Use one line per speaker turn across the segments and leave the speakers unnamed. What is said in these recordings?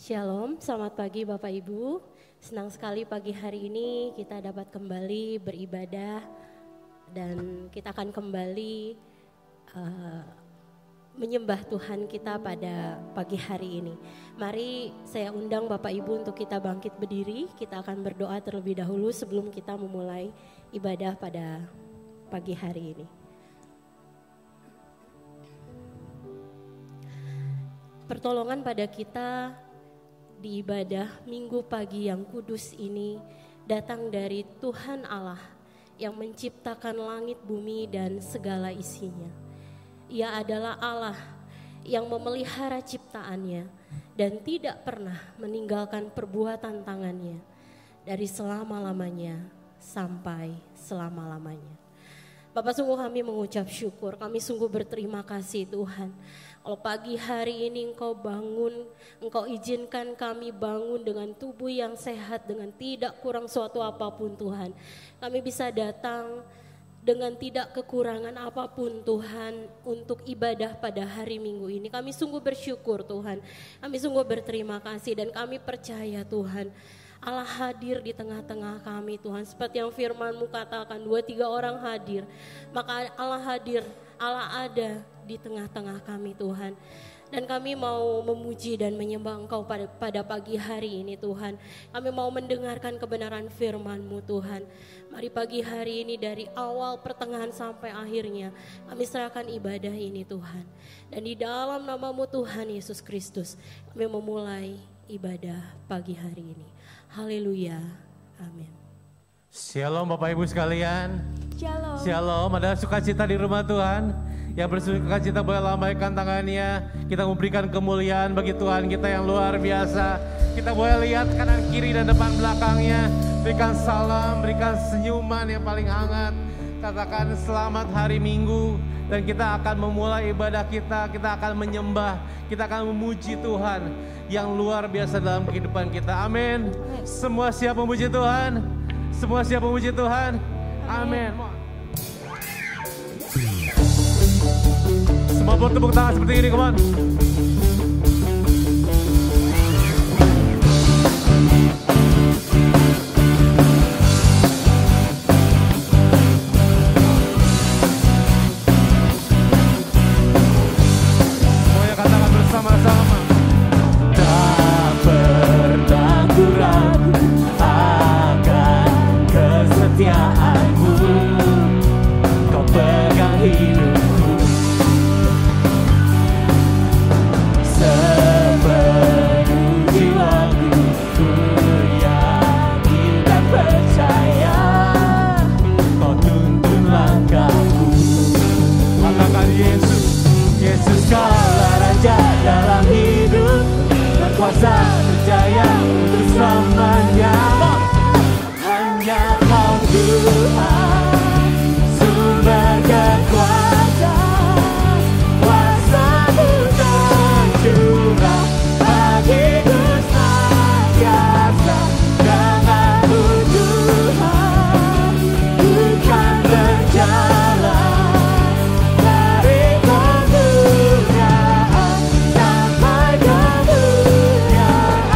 Shalom, selamat pagi Bapak Ibu. Senang sekali pagi hari ini kita dapat kembali beribadah dan kita akan kembali menyembah Tuhan kita pada pagi hari ini. Mari saya undang Bapak Ibu untuk kita bangkit berdiri. Kita akan berdoa terlebih dahulu sebelum kita memulai ibadah pada pagi hari ini. Pertolongan pada kita di ibadah minggu pagi yang kudus ini datang dari Tuhan Allah yang menciptakan langit, bumi, dan segala isinya. Ia adalah Allah yang memelihara ciptaannya dan tidak pernah meninggalkan perbuatan tangannya dari selama-lamanya sampai selama-lamanya. Bapak, sungguh kami mengucap syukur, kami sungguh berterima kasih Tuhan. Kalau pagi hari ini Engkau bangun, Engkau izinkan kami bangun dengan tubuh yang sehat, dengan tidak kurang suatu apapun Tuhan. Kami bisa datang dengan tidak kekurangan apapun Tuhan untuk ibadah pada hari Minggu ini. Kami sungguh bersyukur Tuhan, kami sungguh berterima kasih dan kami percaya Tuhan, Allah hadir di tengah-tengah kami Tuhan. Seperti yang firman-Mu katakan, 2-3 orang hadir, maka Allah hadir, Allah ada di tengah-tengah kami Tuhan. Dan kami mau memuji dan menyembah Engkau pada pagi hari ini Tuhan. Kami mau mendengarkan kebenaran firman-Mu Tuhan. Mari pagi hari ini dari awal pertengahan sampai akhirnya kami serahkan ibadah ini Tuhan. Dan di dalam nama-Mu Tuhan Yesus Kristus kami memulai ibadah pagi hari ini. Haleluya, amin.
Shalom Bapak Ibu sekalian.
Shalom.
Shalom, ada sukacita di rumah Tuhan. Yang bersukacita boleh lambaikan tangannya. Kita memberikan kemuliaan bagi Tuhan kita yang luar biasa. Kita boleh lihat kanan kiri dan depan belakangnya. Berikan salam, berikan senyuman yang paling hangat. Katakan selamat hari Minggu. Dan kita akan memulai ibadah kita. Kita akan menyembah, kita akan memuji Tuhan yang luar biasa dalam kehidupan kita. Amin. Semua siap memuji Tuhan? Semua siap memuji Tuhan? Amin. Semua buat tepuk tangan seperti ini, come on. Semuanya katakan bersama-sama. Tak pernah ku ragu akan kesetiaan-Mu, Kau pegang hidupku. Sepenuh jiwaku ku yakin dan percaya, Kau tuntun langkahku. Katakan Yesus, Yesus Kaulah Raja dalam hidup, berkuasa berjaya untuk selamanya. Hanya Kau Tuhan, sumber kekuatan, kuasa-Mu tercurah bagiku senantiasa. Denganmu Tuhan, ku kan berjalan dari kemuliaan sampai kemuliaan.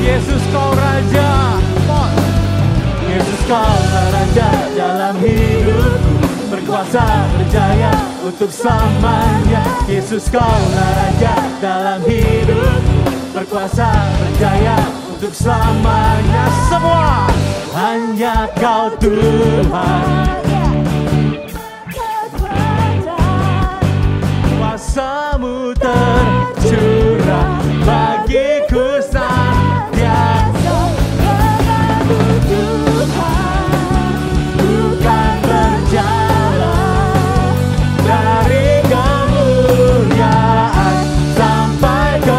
Yesus kau Raja.
Yesus kaulah Raja dalam hidupku, berkuasa berjaya untuk selamanya. Yesus kaulah Raja dalam hidupku, berkuasa berjaya untuk selamanya.
Semua
hanya Kau Tuhan, kuasa-Mu tercurah bagiku senantiasa. Bukan berjalan dari kemuliaan sampai ke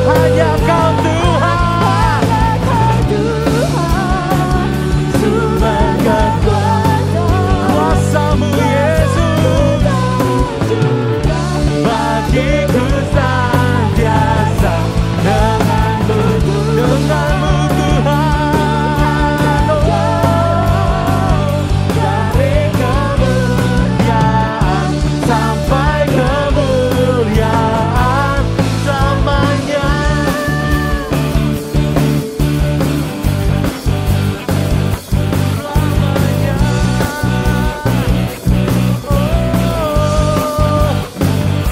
hanya Kau Tuhan, sumber kekuatan,
kuasa-Mu Yesus
bagiku senantiasa. Denganmu Tuhan, dari kemuliaan sampai kemuliaan selamanya.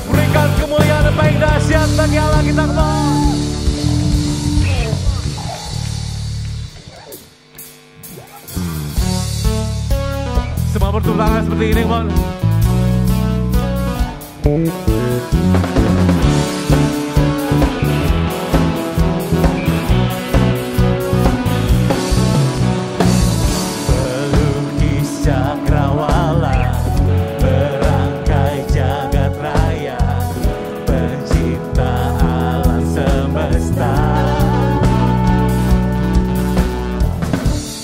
berikan kemuliaan yang paling dahsyat bagi Allah kita semua. Semua bertepuk tangan seperti ini, mohon.
Pelukis cakrawala, berangkai jagat raya, pencipta alam semesta,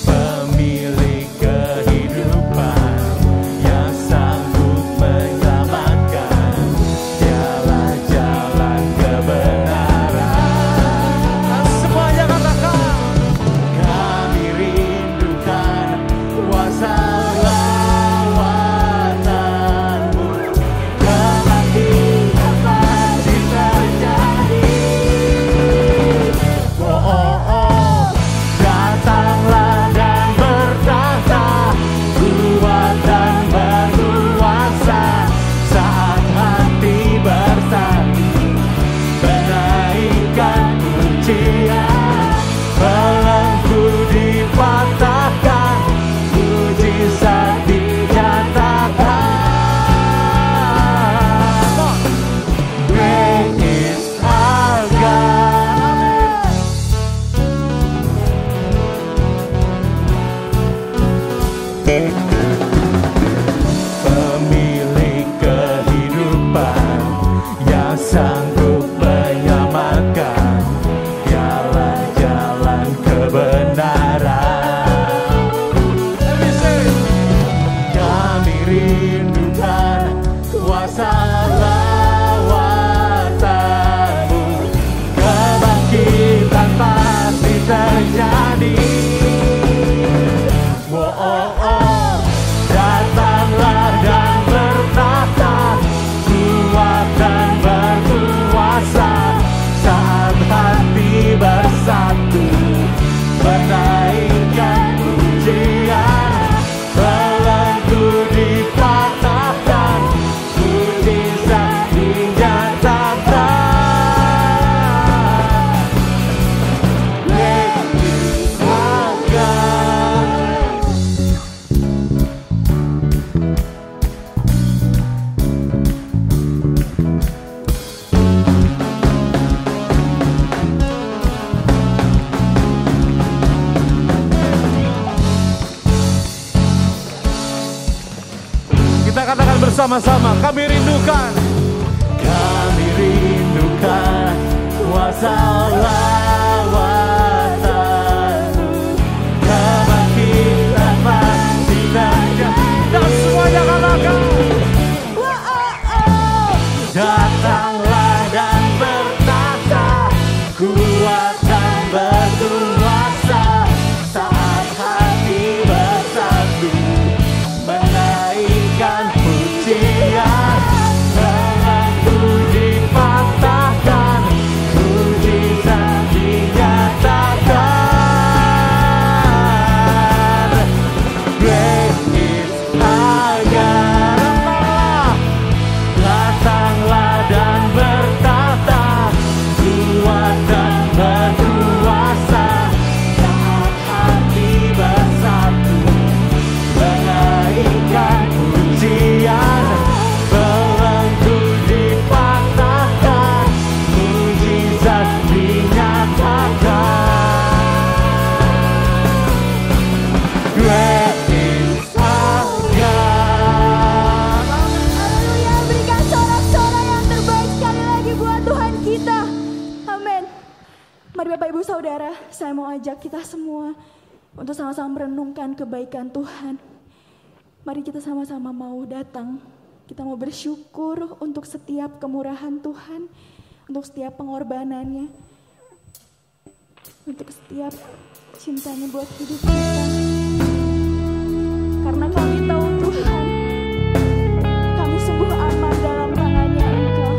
pemilik kehidupan yang sanggup menyelamatkan, jalan-jalan kebenaran.
Semuanya katakan.
Kami rindukan kuasa lawatan-Mu, kebangkitan pasti terjadi. Oh, datanglah dan bertahta, kuat dan berkuasa, saat hati bersatu menaikkan pujian. Belenggu dipatahkan, mujizat dinyatakan. Great is our God. Pemilik kehidupan yang sanggup menyelamatkan, jalan-jalan kebenaran. Kami rindukan kuasa lawatan-Mu, kebangkitan pasti terjadi. Datanglah dan bertahta, kuat dan berkuasa, saat hati bersatu menaikkan pujian. Belenggu dipatahkan, mujizat dinyatakan. Great is our God.
Kita katakan bersama-sama, kami rindukan.
Kami rindukan kuasa lawatan-Mu, kebangkitan pasti terjadi.
Dan semuanya katakan.
Datanglah dan bertahta, kuat dan berkuasa, saat hati bersatu menaikkan pujian. Belenggu dipatahkan, mujizat
mau ajak kita semua untuk sama-sama merenungkan kebaikan Tuhan. Mari kita sama-sama mau datang. Kita mau bersyukur untuk setiap kemurahan Tuhan, untuk setiap pengorbanannya, untuk setiap cintanya buat hidup kita. Karena kami tahu Tuhan, kami sungguh aman dalam tangannya Engkau.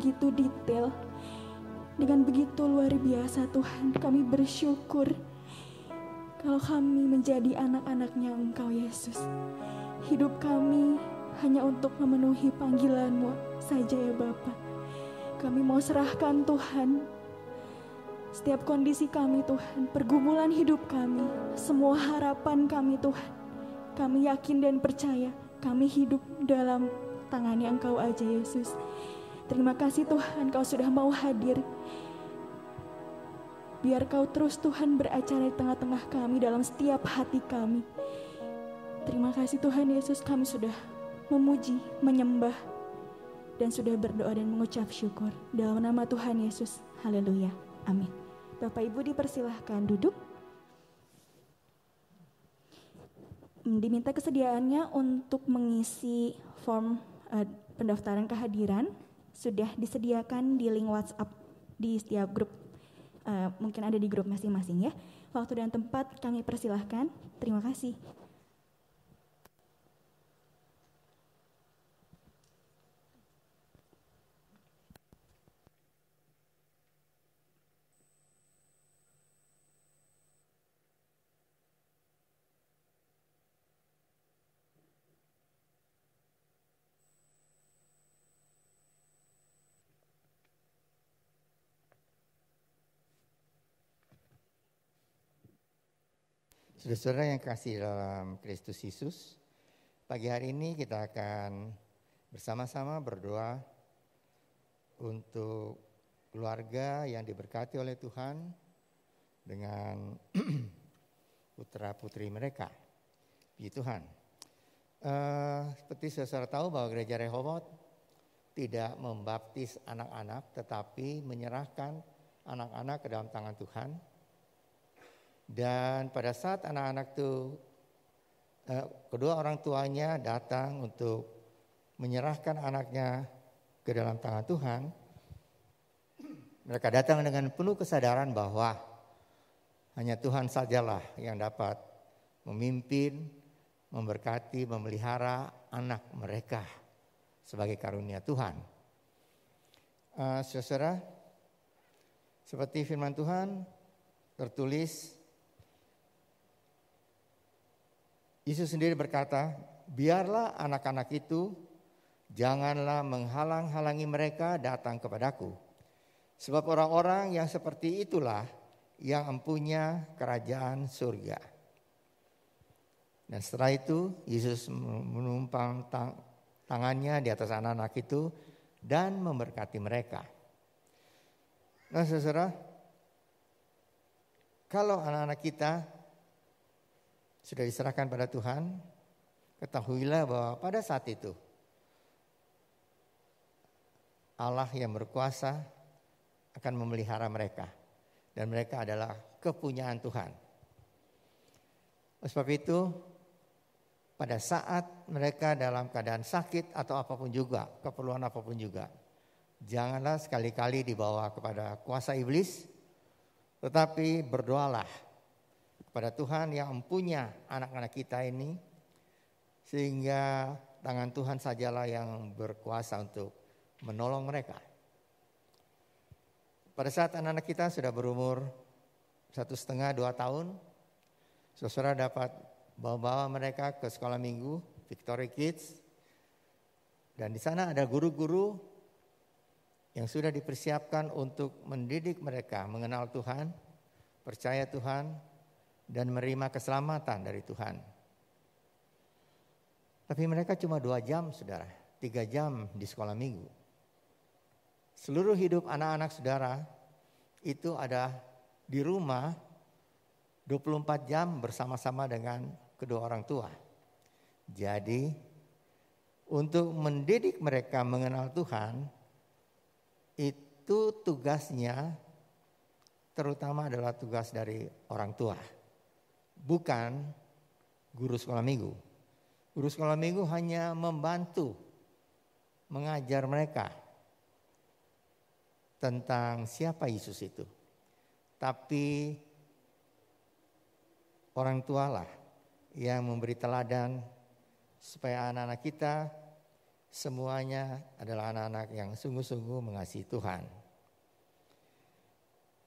begitu detail, dengan begitu luar biasa Tuhan. Kami bersyukur kalau kami menjadi anak-anak-Nya Engkau Yesus. Hidup kami hanya untuk memenuhi panggilan-Mu saja ya Bapa. Kami mau serahkan Tuhan setiap kondisi kami Tuhan, pergumulan hidup kami, semua harapan kami Tuhan. Kami yakin dan percaya kami hidup dalam tangan-Nya Engkau aja Yesus. Terima kasih Tuhan, Kau sudah mau hadir. Biar Kau terus Tuhan beracara di tengah-tengah kami, dalam setiap hati kami. Terima kasih Tuhan Yesus, kami sudah memuji, menyembah, dan sudah berdoa dan mengucap syukur. Dalam nama Tuhan Yesus, haleluya, amin. Bapak Ibu dipersilahkan duduk. Diminta kesediaannya untuk mengisi form pendaftaran kehadiran. Sudah disediakan di link WhatsApp di setiap grup, mungkin ada di grup masing-masing ya. Waktu dan tempat kami persilahkan. Terima kasih.
Saudara-saudara yang kasih dalam Kristus Yesus, pagi hari ini kita akan bersama-sama berdoa untuk keluarga yang diberkati oleh Tuhan dengan putra-putri mereka. Puji Tuhan. Seperti saudara tahu bahwa Gereja Rehoboth tidak membaptis anak-anak, tetapi menyerahkan anak-anak ke dalam tangan Tuhan. Dan pada saat anak-anak itu, kedua orang tuanya datang untuk menyerahkan anaknya ke dalam tangan Tuhan, mereka datang dengan penuh kesadaran bahwa hanya Tuhan sajalah yang dapat memimpin, memberkati, memelihara anak mereka sebagai karunia Tuhan. Saudara, seperti firman Tuhan tertulis, Yesus sendiri berkata, biarlah anak-anak itu, janganlah menghalang-halangi mereka datang kepadaku. Sebab orang-orang yang seperti itulah yang empunya kerajaan surga. Dan setelah itu Yesus menumpang tangannya di atas anak-anak itu dan memberkati mereka. Nah saudara, kalau anak-anak kita sudah diserahkan pada Tuhan, ketahuilah bahwa pada saat itu Allah yang berkuasa akan memelihara mereka. Dan mereka adalah kepunyaan Tuhan. Oleh sebab itu, pada saat mereka dalam keadaan sakit atau apapun juga, keperluan apapun juga, janganlah sekali-kali dibawa kepada kuasa iblis, tetapi berdoalah kepada Tuhan yang mempunyai anak-anak kita ini, sehingga tangan Tuhan sajalah yang berkuasa untuk menolong mereka. Pada saat anak-anak kita sudah berumur 1,5-2 tahun, saudara dapat bawa mereka ke sekolah minggu, Victory Kids. Dan di sana ada guru-guru yang sudah dipersiapkan untuk mendidik mereka mengenal Tuhan, percaya Tuhan, dan menerima keselamatan dari Tuhan. Tapi mereka cuma 2 jam, saudara, 3 jam di sekolah minggu. Seluruh hidup anak-anak saudara itu ada di rumah 24 jam bersama-sama dengan kedua orang tua. Jadi untuk mendidik mereka mengenal Tuhan, itu tugasnya terutama adalah tugas dari orang tua. Bukan guru sekolah minggu. Guru sekolah minggu hanya membantu mengajar mereka tentang siapa Yesus itu. Tapi orang tualah yang memberi teladan supaya anak-anak kita semuanya adalah anak-anak yang sungguh-sungguh mengasihi Tuhan.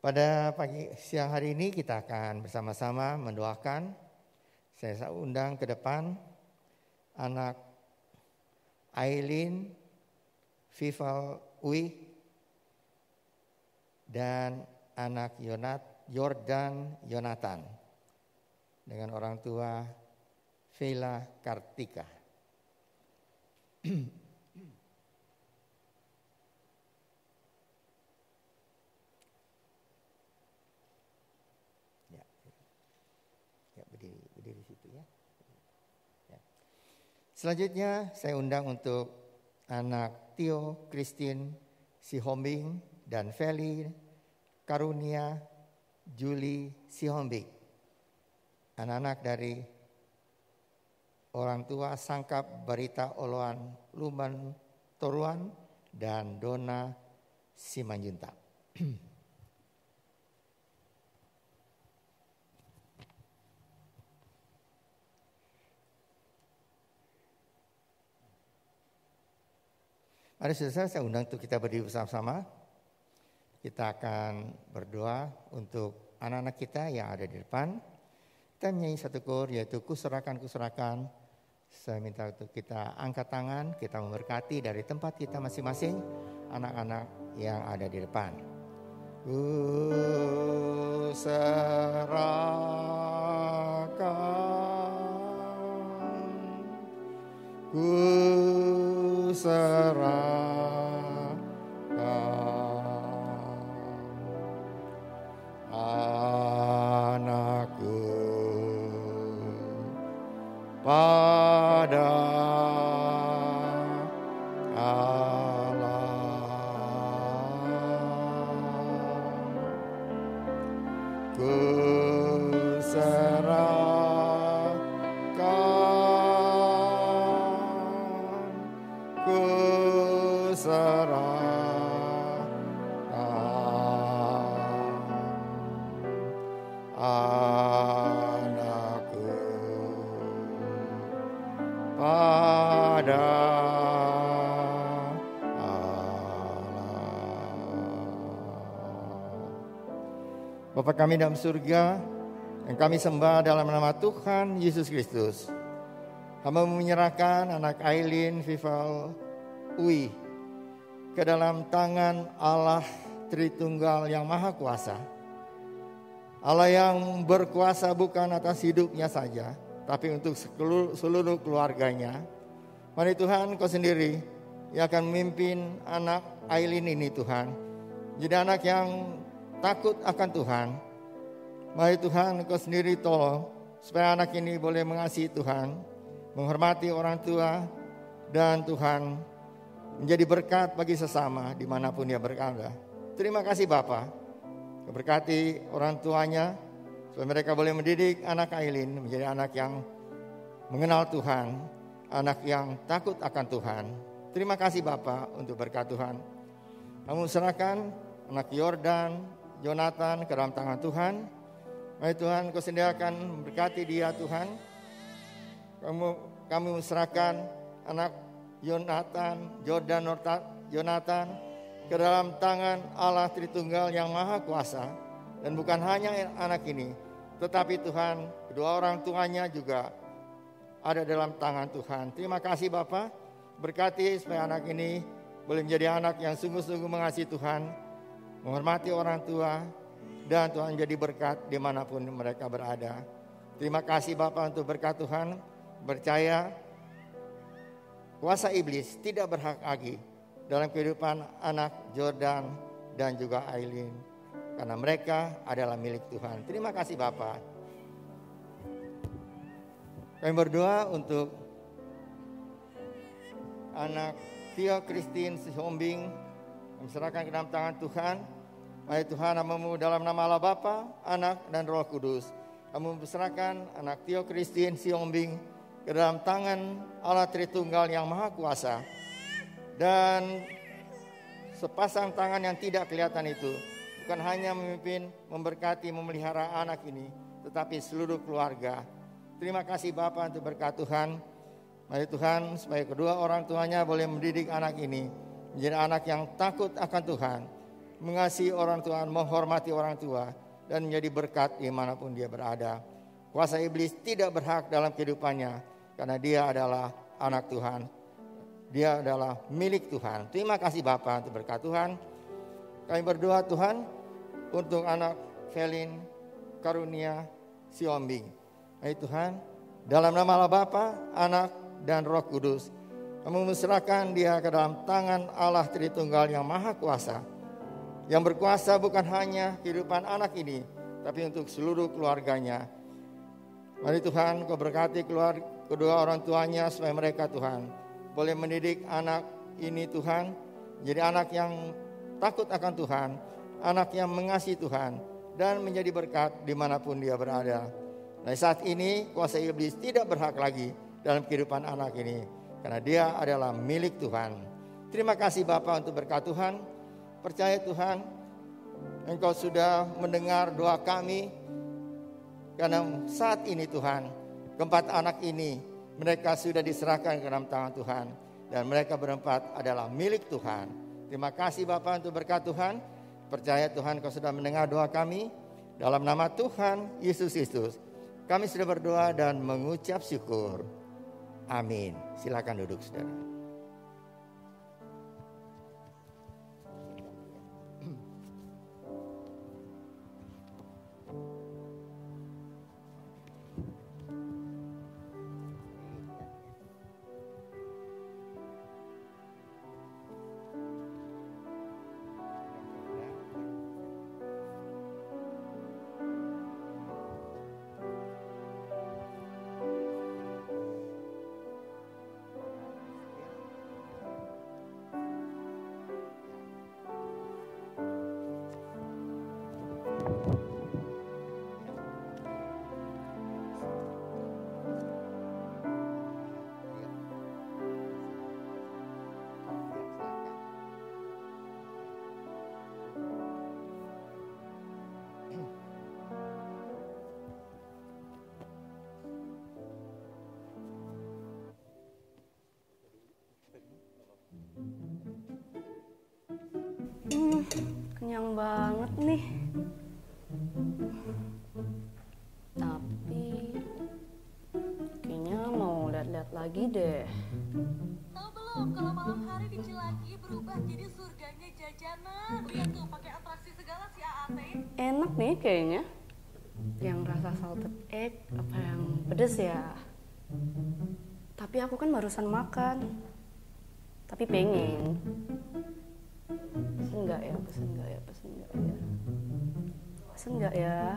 Pada siang hari ini kita akan bersama-sama mendoakan. Saya undang ke depan anak Aileen Vival Uy dan anak Jordan Yonatan dengan orang tua Vela Kartika. Berdiri situ ya. Selanjutnya saya undang untuk anak Tio Christine Sihombing dan Feli Karunia Juli Sihombing. Anak-anak dari orang tua Sangkap Barita Oloan Luman Toruan dan Dona Simanjunta. Mari saudara, saya undang untuk kita berdiri bersama-sama. Kita akan berdoa untuk anak-anak kita yang ada di depan. Kita menyanyi satu kor, yaitu Kuserahkan, Kuserahkan. Saya minta untuk kita angkat tangan, kita memberkati dari tempat kita masing-masing anak-anak yang ada di depan. Kuserahkan anakku pada Allah. Anakku pada Allah. Bapa kami dalam surga, yang kami sembah dalam nama Tuhan Yesus Kristus, hamba menyerahkan anak Aileen Vival Uy ke dalam tangan Allah Tritunggal yang Maha Kuasa. Allah yang berkuasa bukan atas hidupnya saja, tapi untuk seluruh keluarganya. Mari Tuhan, Kau sendiri yang akan memimpin anak Aileen ini Tuhan. Jadi anak yang takut akan Tuhan. Mari Tuhan, Kau sendiri tolong supaya anak ini boleh mengasihi Tuhan, menghormati orang tua, dan Tuhan menjadi berkat bagi sesama dimanapun dia berada. Terima kasih Bapa. Berkati orang tuanya supaya mereka boleh mendidik anak Aileen menjadi anak yang mengenal Tuhan, anak yang takut akan Tuhan. Terima kasih Bapa untuk berkat Tuhan. Kamu serahkan anak Jordan, Jonathan ke dalam tangan Tuhan. Mari Tuhan, Kau sediakan berkati dia Tuhan. Kami serahkan anak Jordan ke dalam tangan Allah Tritunggal yang Maha Kuasa. Dan bukan hanya anak ini, tetapi Tuhan, kedua orang tuanya juga ada dalam tangan Tuhan. Terima kasih Bapa, berkati supaya anak ini boleh menjadi anak yang sungguh-sungguh mengasihi Tuhan, menghormati orang tua, dan Tuhan jadi berkat dimanapun mereka berada. Terima kasih Bapa untuk berkat Tuhan. Percaya kuasa iblis tidak berhak lagi dalam kehidupan anak Jordan dan juga Aileen, karena mereka adalah milik Tuhan. Terima kasih Bapa. Kami berdoa untuk anak Tio Christine Sihombing, menserahkan ke dalam tangan Tuhan. Mari Tuhan, hamba-Mu dalam nama Allah Bapa, Anak dan Roh Kudus, kami berserahkan anak Tio Christine Sihombing ke dalam tangan Allah Tritunggal yang Maha Kuasa. Dan sepasang tangan yang tidak kelihatan itu bukan hanya memimpin, memberkati, memelihara anak ini, tetapi seluruh keluarga. Terima kasih Bapa untuk berkat Tuhan. Mari Tuhan, supaya kedua orang tuanya boleh mendidik anak ini menjadi anak yang takut akan Tuhan, mengasihi orang tua, menghormati orang tua, dan menjadi berkat dimanapun dia berada. Kuasa iblis tidak berhak dalam kehidupannya, karena dia adalah anak Tuhan. Dia adalah milik Tuhan. Terima kasih Bapa untuk berkat Tuhan. Kami berdoa Tuhan untuk anak Felin Karunia Siombing. Mari Tuhan, dalam nama Allah Bapa, Anak, dan Roh Kudus, kami menyerahkan dia ke dalam tangan Allah Tritunggal yang Maha Kuasa, yang berkuasa bukan hanya kehidupan anak ini, tapi untuk seluruh keluarganya. Mari Tuhan, Kau berkati kedua orang tuanya, supaya mereka Tuhan boleh mendidik anak ini Tuhan, menjadi anak yang takut akan Tuhan, anak yang mengasihi Tuhan, dan menjadi berkat dimanapun dia berada. Nah, saat ini kuasa iblis tidak berhak lagi dalam kehidupan anak ini, karena dia adalah milik Tuhan. Terima kasih Bapa untuk berkat Tuhan. Percaya Tuhan, Engkau sudah mendengar doa kami, karena saat ini Tuhan, keempat anak ini mereka sudah diserahkan ke dalam tangan Tuhan, dan mereka berempat adalah milik Tuhan. Terima kasih Bapa untuk berkat Tuhan. Percaya Tuhan, Kau sudah mendengar doa kami. Dalam nama Tuhan Yesus Kristus, kami sudah berdoa dan mengucap syukur. Amin. Silakan duduk saudara.
Kenyang banget nih. Tapi kayaknya mau lihat-lihat lagi deh.
Tahu belum kalau malam hari di Cilaki berubah jadi surganya jajanan. Lihat tuh pakai atraksi segala si AAT.
Enak nih kayaknya. Yang rasa salted egg apa yang pedes ya? Tapi aku kan barusan makan. Tapi pengen. Pesen nggak ya?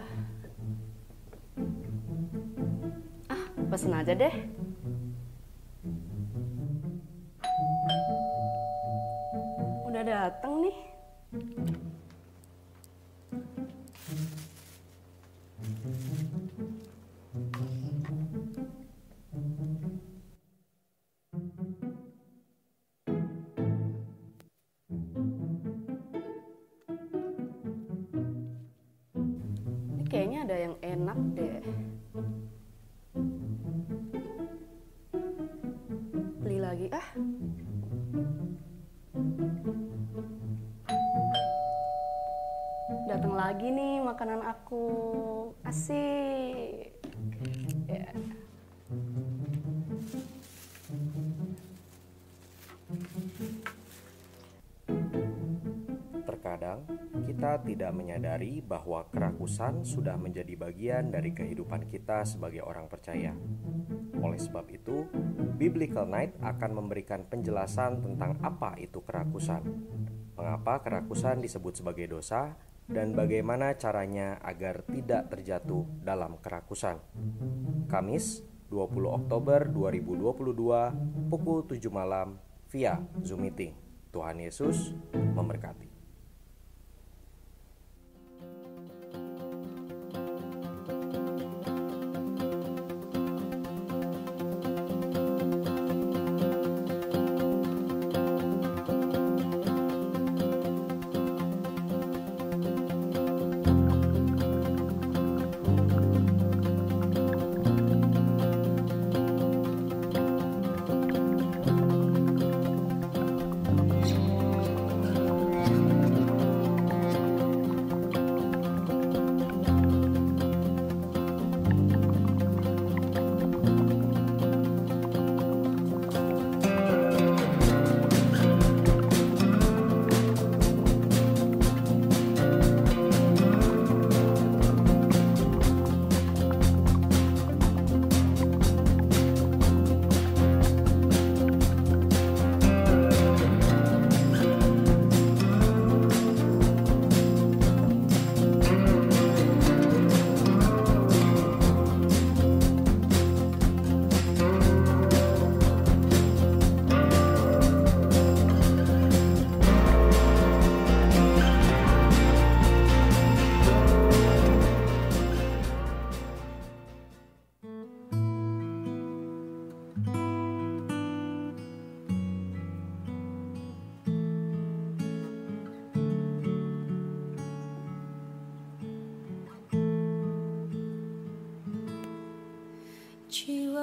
Ah, pesen aja deh. Udah dateng nih. Kayaknya ada yang enak deh. Beli lagi ah. Datang lagi nih makanan aku. Asik. Ya.
Terkadang kita tidak menyadari bahwa kerakusan sudah menjadi bagian dari kehidupan kita sebagai orang percaya. Oleh sebab itu, Biblical Night akan memberikan penjelasan tentang apa itu kerakusan, mengapa kerakusan disebut sebagai dosa, dan bagaimana caranya agar tidak terjatuh dalam kerakusan. Kamis, 20 Oktober 2022, pukul 7 malam via Zoom Meeting. Tuhan Yesus memberkati.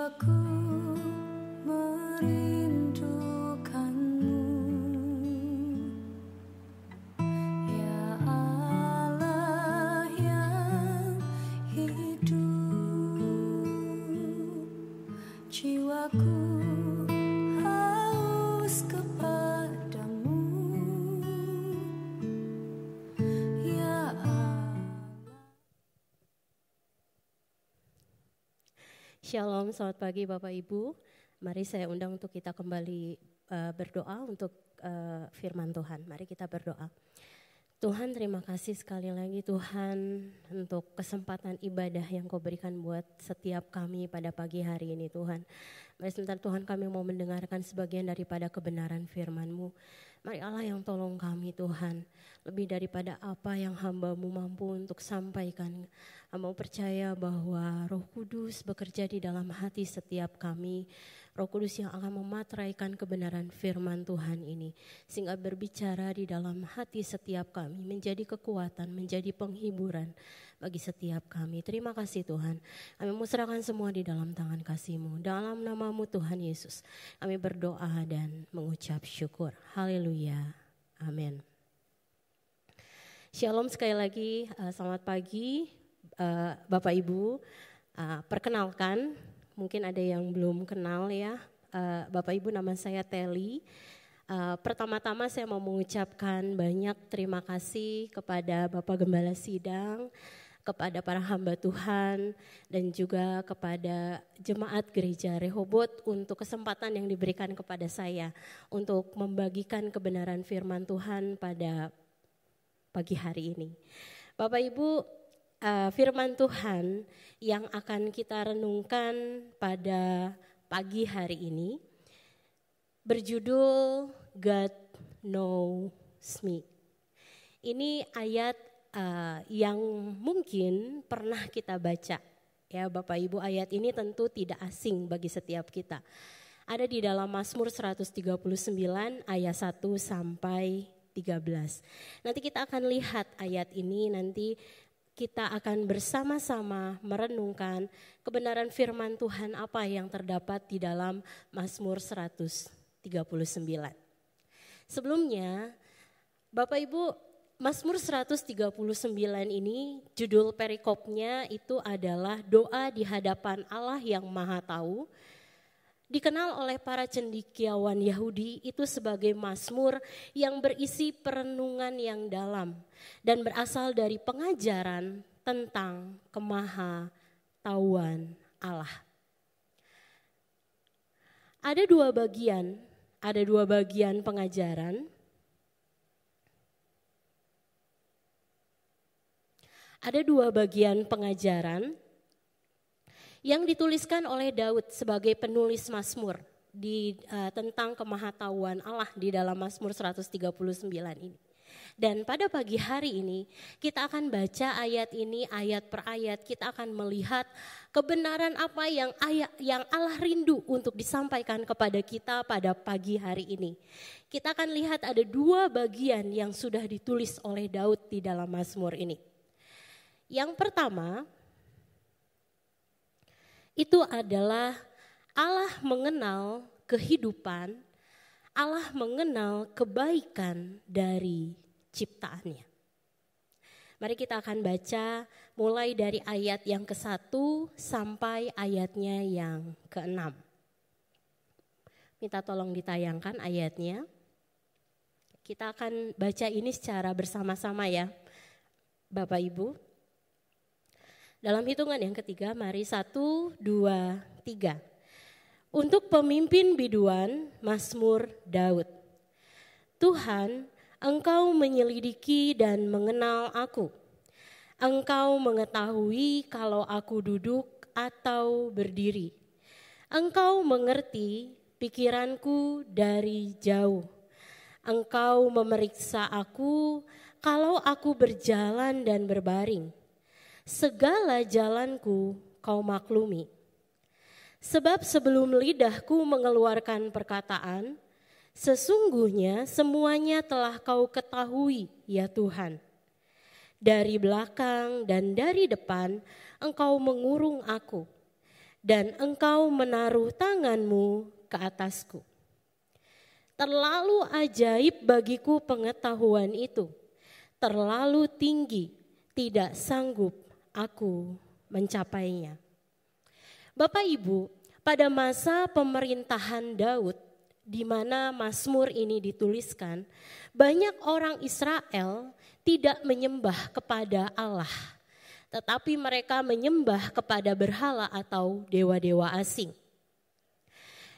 Jiwaku merindukanmu, ya Allah yang hidup. Jiwaku haus kepadamu, ya Allah.
Shalom, selamat pagi Bapak Ibu. Mari saya undang untuk kita kembali berdoa untuk firman Tuhan. Mari kita berdoa. Tuhan, terima kasih sekali lagi Tuhan untuk kesempatan ibadah yang Kau berikan buat setiap kami pada pagi hari ini Tuhan. Mari sebentar Tuhan, kami mau mendengarkan sebagian daripada kebenaran firman-Mu. Mari Allah yang tolong kami Tuhan, lebih daripada apa yang hamba-Mu mampu untuk sampaikan. Hamba percaya bahwa Roh Kudus bekerja di dalam hati setiap kami. Roh Kudus yang akan memateraikan kebenaran firman Tuhan ini. Sehingga berbicara di dalam hati setiap kami, menjadi kekuatan, menjadi penghiburan bagi setiap kami. Terima kasih Tuhan. Kami mau serahkan semua di dalam tangan kasih-Mu. Dalam nama-Mu Tuhan Yesus, kami berdoa dan mengucap syukur. Haleluya. Amin. Shalom sekali lagi, selamat pagi Bapak Ibu. Perkenalkan, mungkin ada yang belum kenal ya. Bapak Ibu, nama saya Teli. Pertama-tama saya mau mengucapkan banyak terima kasih kepada Bapak Gembala Sidang, kepada para hamba Tuhan, dan juga kepada jemaat gereja Rehobot untuk kesempatan yang diberikan kepada saya untuk membagikan kebenaran firman Tuhan pada pagi hari ini. Bapak Ibu, firman Tuhan yang akan kita renungkan pada pagi hari ini berjudul God Knows Me. Ini ayat yang mungkin pernah kita baca ya Bapak Ibu. Ayat ini tentu tidak asing bagi setiap kita. Ada di dalam Mazmur 139 ayat 1 sampai 13. Nanti kita akan lihat ayat ini, nanti kita akan bersama-sama merenungkan kebenaran firman Tuhan apa yang terdapat di dalam Mazmur 139. Sebelumnya Bapak Ibu, Mazmur 139 ini judul perikopnya itu adalah doa di hadapan Allah yang Maha Tahu. Dikenal oleh para cendekiawan Yahudi itu sebagai mazmur yang berisi perenungan yang dalam dan berasal dari pengajaran tentang kemahatauan Allah. Ada dua bagian pengajaran. Ada dua bagian pengajaran yang dituliskan oleh Daud sebagai penulis Mazmur tentang kemahatauan Allah di dalam Mazmur 139 ini. Dan pada pagi hari ini kita akan baca ayat ini ayat per ayat, kita akan melihat kebenaran apa yang Allah rindu untuk disampaikan kepada kita pada pagi hari ini. Kita akan lihat ada dua bagian yang sudah ditulis oleh Daud di dalam Mazmur ini. Yang pertama, itu adalah Allah mengenal kehidupan, Allah mengenal kebaikan dari ciptaannya. Mari kita akan baca mulai dari ayat yang ke-1 sampai ayatnya yang ke-6. Minta tolong ditayangkan ayatnya. Kita akan baca ini secara bersama-sama ya, Bapak Ibu. Dalam hitungan yang ketiga, mari 1, 2, 3. Untuk pemimpin biduan, Mazmur Daud. Tuhan, Engkau menyelidiki dan mengenal aku. Engkau mengetahui kalau aku duduk atau berdiri. Engkau mengerti pikiranku dari jauh. Engkau memeriksa aku kalau aku berjalan dan berbaring. Segala jalanku kau maklumi. Sebab sebelum lidahku mengeluarkan perkataan, sesungguhnya semuanya telah kau ketahui ya Tuhan. Dari belakang dan dari depan engkau mengurung aku. dan engkau menaruh tanganmu ke atasku. Terlalu ajaib bagiku pengetahuan itu, terlalu tinggi, tidak sanggup aku mencapainya. Bapak Ibu, pada masa pemerintahan Daud, di mana Mazmur ini dituliskan, banyak orang Israel tidak menyembah kepada Allah, tetapi mereka menyembah kepada berhala atau dewa-dewa asing.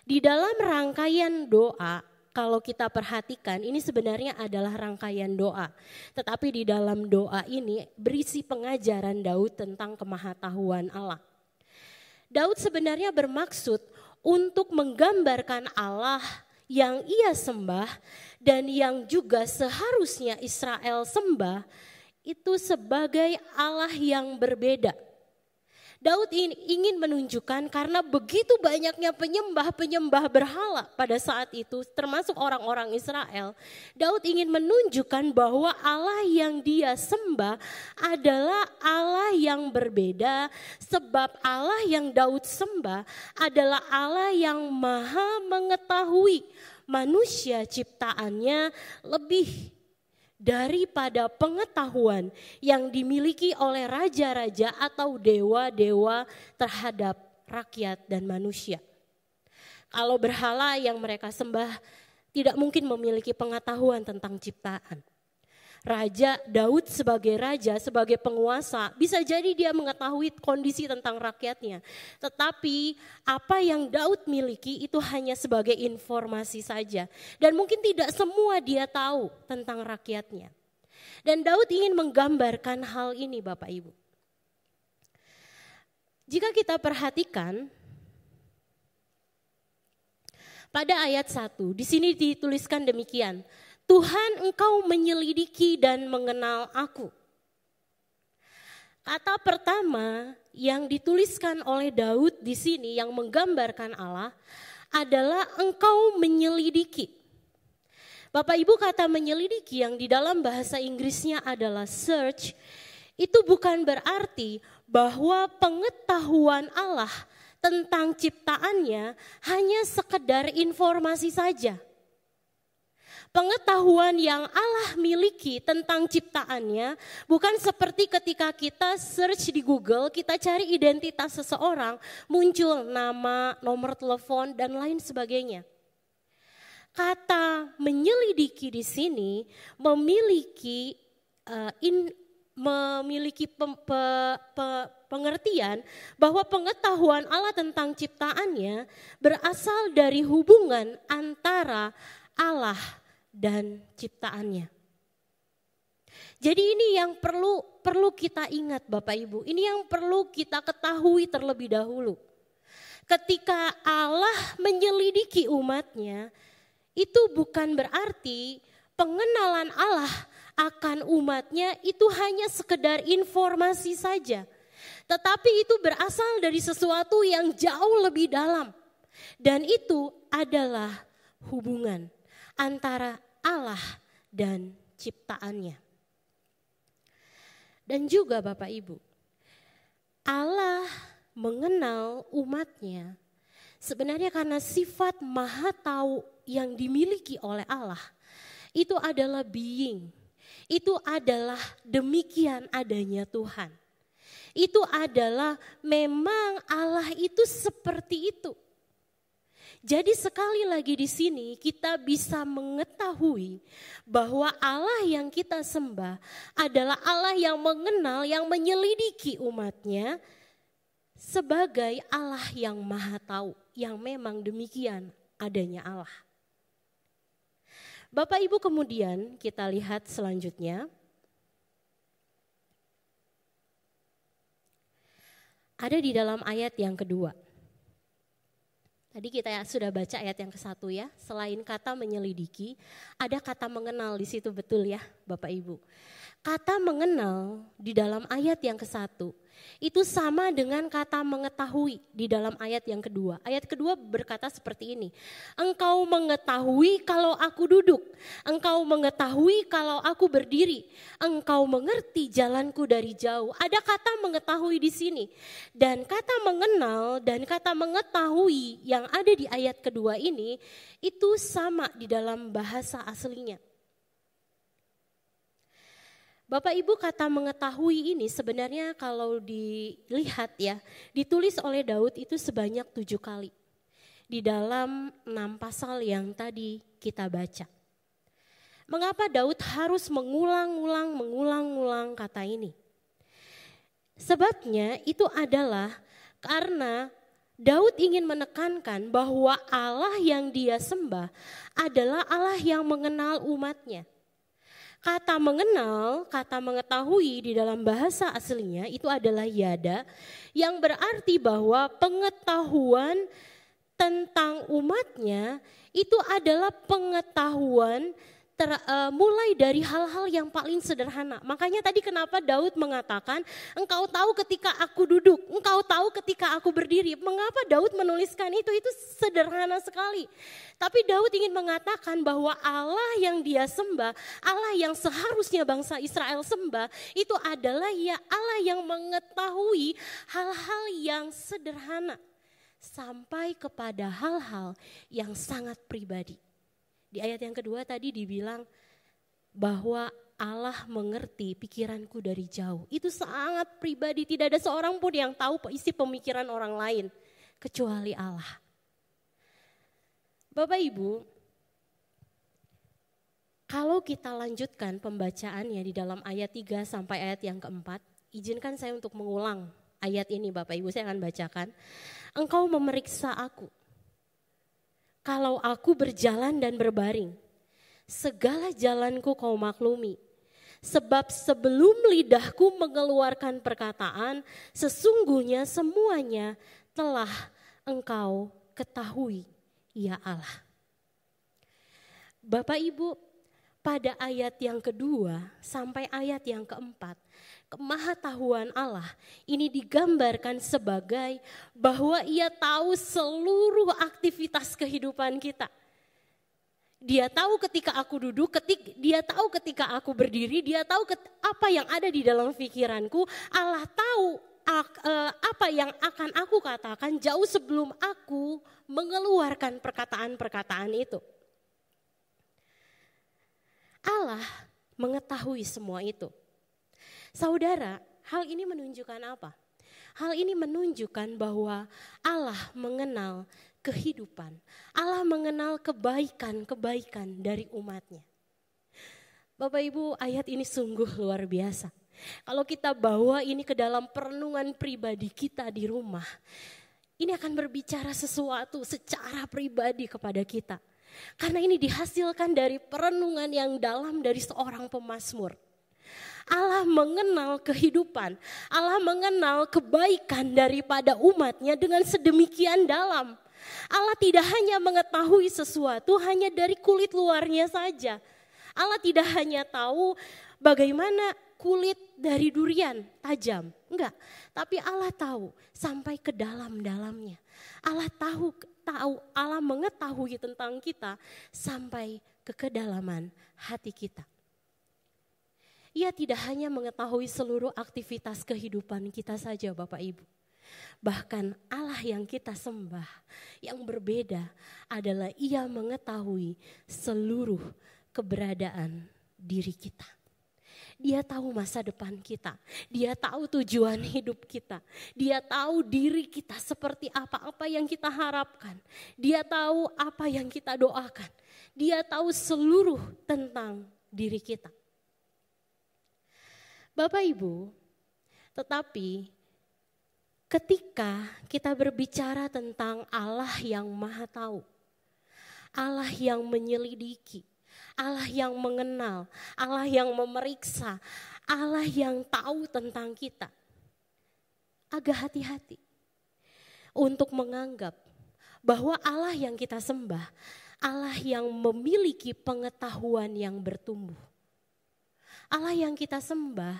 Di dalam rangkaian doa, kalau kita perhatikan, ini sebenarnya adalah rangkaian doa. Tetapi di dalam doa ini berisi pengajaran Daud tentang kemahatauan Allah. Daud sebenarnya bermaksud untuk menggambarkan Allah yang ia sembah dan yang juga seharusnya Israel sembah itu sebagai Allah yang berbeda. Daud ingin menunjukkan karena begitu banyaknya penyembah-penyembah berhala pada saat itu, termasuk orang-orang Israel. Daud ingin menunjukkan bahwa Allah yang dia sembah adalah Allah yang berbeda, sebab Allah yang Daud sembah adalah Allah yang maha mengetahui manusia ciptaannya lebih daripada pengetahuan yang dimiliki oleh raja-raja atau dewa-dewa terhadap rakyat dan manusia. Kalau berhala yang mereka sembah tidak mungkin memiliki pengetahuan tentang ciptaan. Raja Daud sebagai raja, sebagai penguasa, bisa jadi dia mengetahui kondisi tentang rakyatnya. Tetapi apa yang Daud miliki itu hanya sebagai informasi saja. Dan mungkin tidak semua dia tahu tentang rakyatnya. Dan Daud ingin menggambarkan hal ini Bapak Ibu. Jika kita perhatikan, pada ayat 1, di sini dituliskan demikian. Tuhan, engkau menyelidiki dan mengenal aku. Kata pertama yang dituliskan oleh Daud di sini yang menggambarkan Allah adalah engkau menyelidiki. Bapak Ibu, kata menyelidiki yang di dalam bahasa Inggrisnya adalah search, itu bukan berarti bahwa pengetahuan Allah tentang ciptaannya hanya sekedar informasi saja. Pengetahuan yang Allah miliki tentang ciptaannya bukan seperti ketika kita search di Google, kita cari identitas seseorang, muncul nama, nomor telepon, dan lain sebagainya. Kata menyelidiki di sini memiliki pengertian bahwa pengetahuan Allah tentang ciptaannya berasal dari hubungan antara Allah dan ciptaannya. Jadi ini yang perlu kita ingat Bapak Ibu, ini yang perlu kita ketahui terlebih dahulu. Ketika Allah menyelidiki umatnya, itu bukan berarti pengenalan Allah akan umatnya itu hanya sekedar informasi saja. Tetapi itu berasal dari sesuatu yang jauh lebih dalam. Dan itu adalah hubungan antara Allah dan ciptaannya. Dan juga Bapak Ibu, Allah mengenal umatnya sebenarnya karena sifat maha tahu yang dimiliki oleh Allah itu adalah being. Itu adalah demikian adanya Tuhan. Itu adalah memang Allah itu seperti itu. Jadi sekali lagi di sini kita bisa mengetahui bahwa Allah yang kita sembah adalah Allah yang mengenal, yang menyelidiki umatnya sebagai Allah yang maha tahu, yang memang demikian adanya Allah. Bapak Ibu, kemudian kita lihat selanjutnya. Ada di dalam ayat yang kedua. Tadi kita sudah baca ayat yang ke-1 ya. Selain kata menyelidiki, ada kata mengenal di situ, betul ya Bapak Ibu. Kata mengenal di dalam ayat yang ke-1 Itu sama dengan kata mengetahui di dalam ayat yang kedua. Ayat kedua berkata seperti ini. Engkau mengetahui kalau aku duduk. Engkau mengetahui kalau aku berdiri. Engkau mengerti jalanku dari jauh. Ada kata mengetahui di sini. Dan kata mengenal dan kata mengetahui yang ada di ayat kedua ini, itu sama di dalam bahasa aslinya. Bapak Ibu, kata mengetahui ini sebenarnya kalau dilihat ya, ditulis oleh Daud itu sebanyak 7 kali. Di dalam 6 pasal yang tadi kita baca. Mengapa Daud harus mengulang-ulang kata ini? Sebabnya itu adalah karena Daud ingin menekankan bahwa Allah yang dia sembah adalah Allah yang mengenal umatnya. Kata mengenal, kata mengetahui di dalam bahasa aslinya itu adalah yada, yang berarti bahwa pengetahuan tentang umatnya itu adalah pengetahuan mulai dari hal-hal yang paling sederhana. Makanya tadi kenapa Daud mengatakan, engkau tahu ketika aku duduk, engkau tahu ketika aku berdiri. Mengapa Daud menuliskan itu? Itu sederhana sekali. Tapi Daud ingin mengatakan bahwa Allah yang dia sembah, Allah yang seharusnya bangsa Israel sembah, itu adalah ya Allah yang mengetahui hal-hal yang sederhana. Sampai kepada hal-hal yang sangat pribadi. Di ayat yang kedua tadi dibilang bahwa Allah mengerti pikiranku dari jauh. Itu sangat pribadi, tidak ada seorang pun yang tahu isi pemikiran orang lain kecuali Allah. Bapak Ibu, kalau kita lanjutkan pembacaannya di dalam ayat 3 sampai ayat yang keempat, izinkan saya untuk mengulang ayat ini Bapak Ibu, saya akan bacakan. Engkau memeriksa aku. Kalau aku berjalan dan berbaring, segala jalanku kau maklumi. Sebab sebelum lidahku mengeluarkan perkataan, sesungguhnya semuanya telah engkau ketahui, ya Allah. Bapak Ibu, pada ayat yang kedua sampai ayat yang keempat, kemahatauan Allah ini digambarkan sebagai bahwa ia tahu seluruh aktivitas kehidupan kita. Dia tahu ketika aku duduk, dia tahu ketika aku berdiri, dia tahu apa yang ada di dalam pikiranku. Allah tahu apa yang akan aku katakan jauh sebelum aku mengeluarkan perkataan-perkataan itu. Allah mengetahui semua itu. Saudara, hal ini menunjukkan apa? Hal ini menunjukkan bahwa Allah mengenal kehidupan. Allah mengenal kebaikan-kebaikan dari umatnya. Bapak Ibu, ayat ini sungguh luar biasa. Kalau kita bawa ini ke dalam perenungan pribadi kita di rumah, ini akan berbicara sesuatu secara pribadi kepada kita. Karena ini dihasilkan dari perenungan yang dalam dari seorang pemazmur. Allah mengenal kehidupan, Allah mengenal kebaikan daripada umatnya dengan sedemikian dalam. Allah tidak hanya mengetahui sesuatu hanya dari kulit luarnya saja. Allah tidak hanya tahu bagaimana kulit dari durian tajam, enggak. Tapi Allah tahu sampai ke dalam-dalamnya. Allah mengetahui tentang kita sampai ke kedalaman hati kita. Ia tidak hanya mengetahui seluruh aktivitas kehidupan kita saja Bapak Ibu. Bahkan Allah yang kita sembah yang berbeda adalah ia mengetahui seluruh keberadaan diri kita. Dia tahu masa depan kita, dia tahu tujuan hidup kita, dia tahu diri kita seperti apa yang kita harapkan, dia tahu apa yang kita doakan, dia tahu seluruh tentang diri kita. Bapak Ibu, tetapi ketika kita berbicara tentang Allah yang Maha Tahu, Allah yang menyelidiki, Allah yang mengenal, Allah yang memeriksa, Allah yang tahu tentang kita. Agak hati-hati untuk menganggap bahwa Allah yang kita sembah, Allah yang memiliki pengetahuan yang bertumbuh. Allah yang kita sembah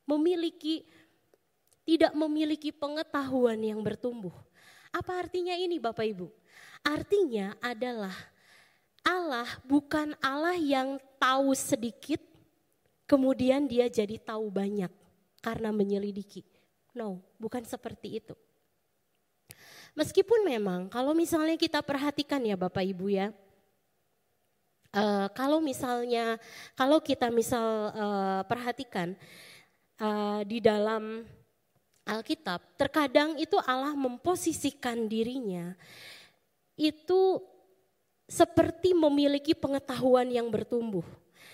memiliki tidak memiliki pengetahuan yang bertumbuh. Apa artinya ini Bapak Ibu? Artinya adalah Allah bukan Allah yang tahu sedikit, kemudian dia jadi tahu banyak karena menyelidiki. No, bukan seperti itu. Meskipun memang kalau misalnya kita perhatikan ya Bapak Ibu ya, kalau kita perhatikan di dalam Alkitab, terkadang itu Allah memposisikan dirinya itu seperti memiliki pengetahuan yang bertumbuh.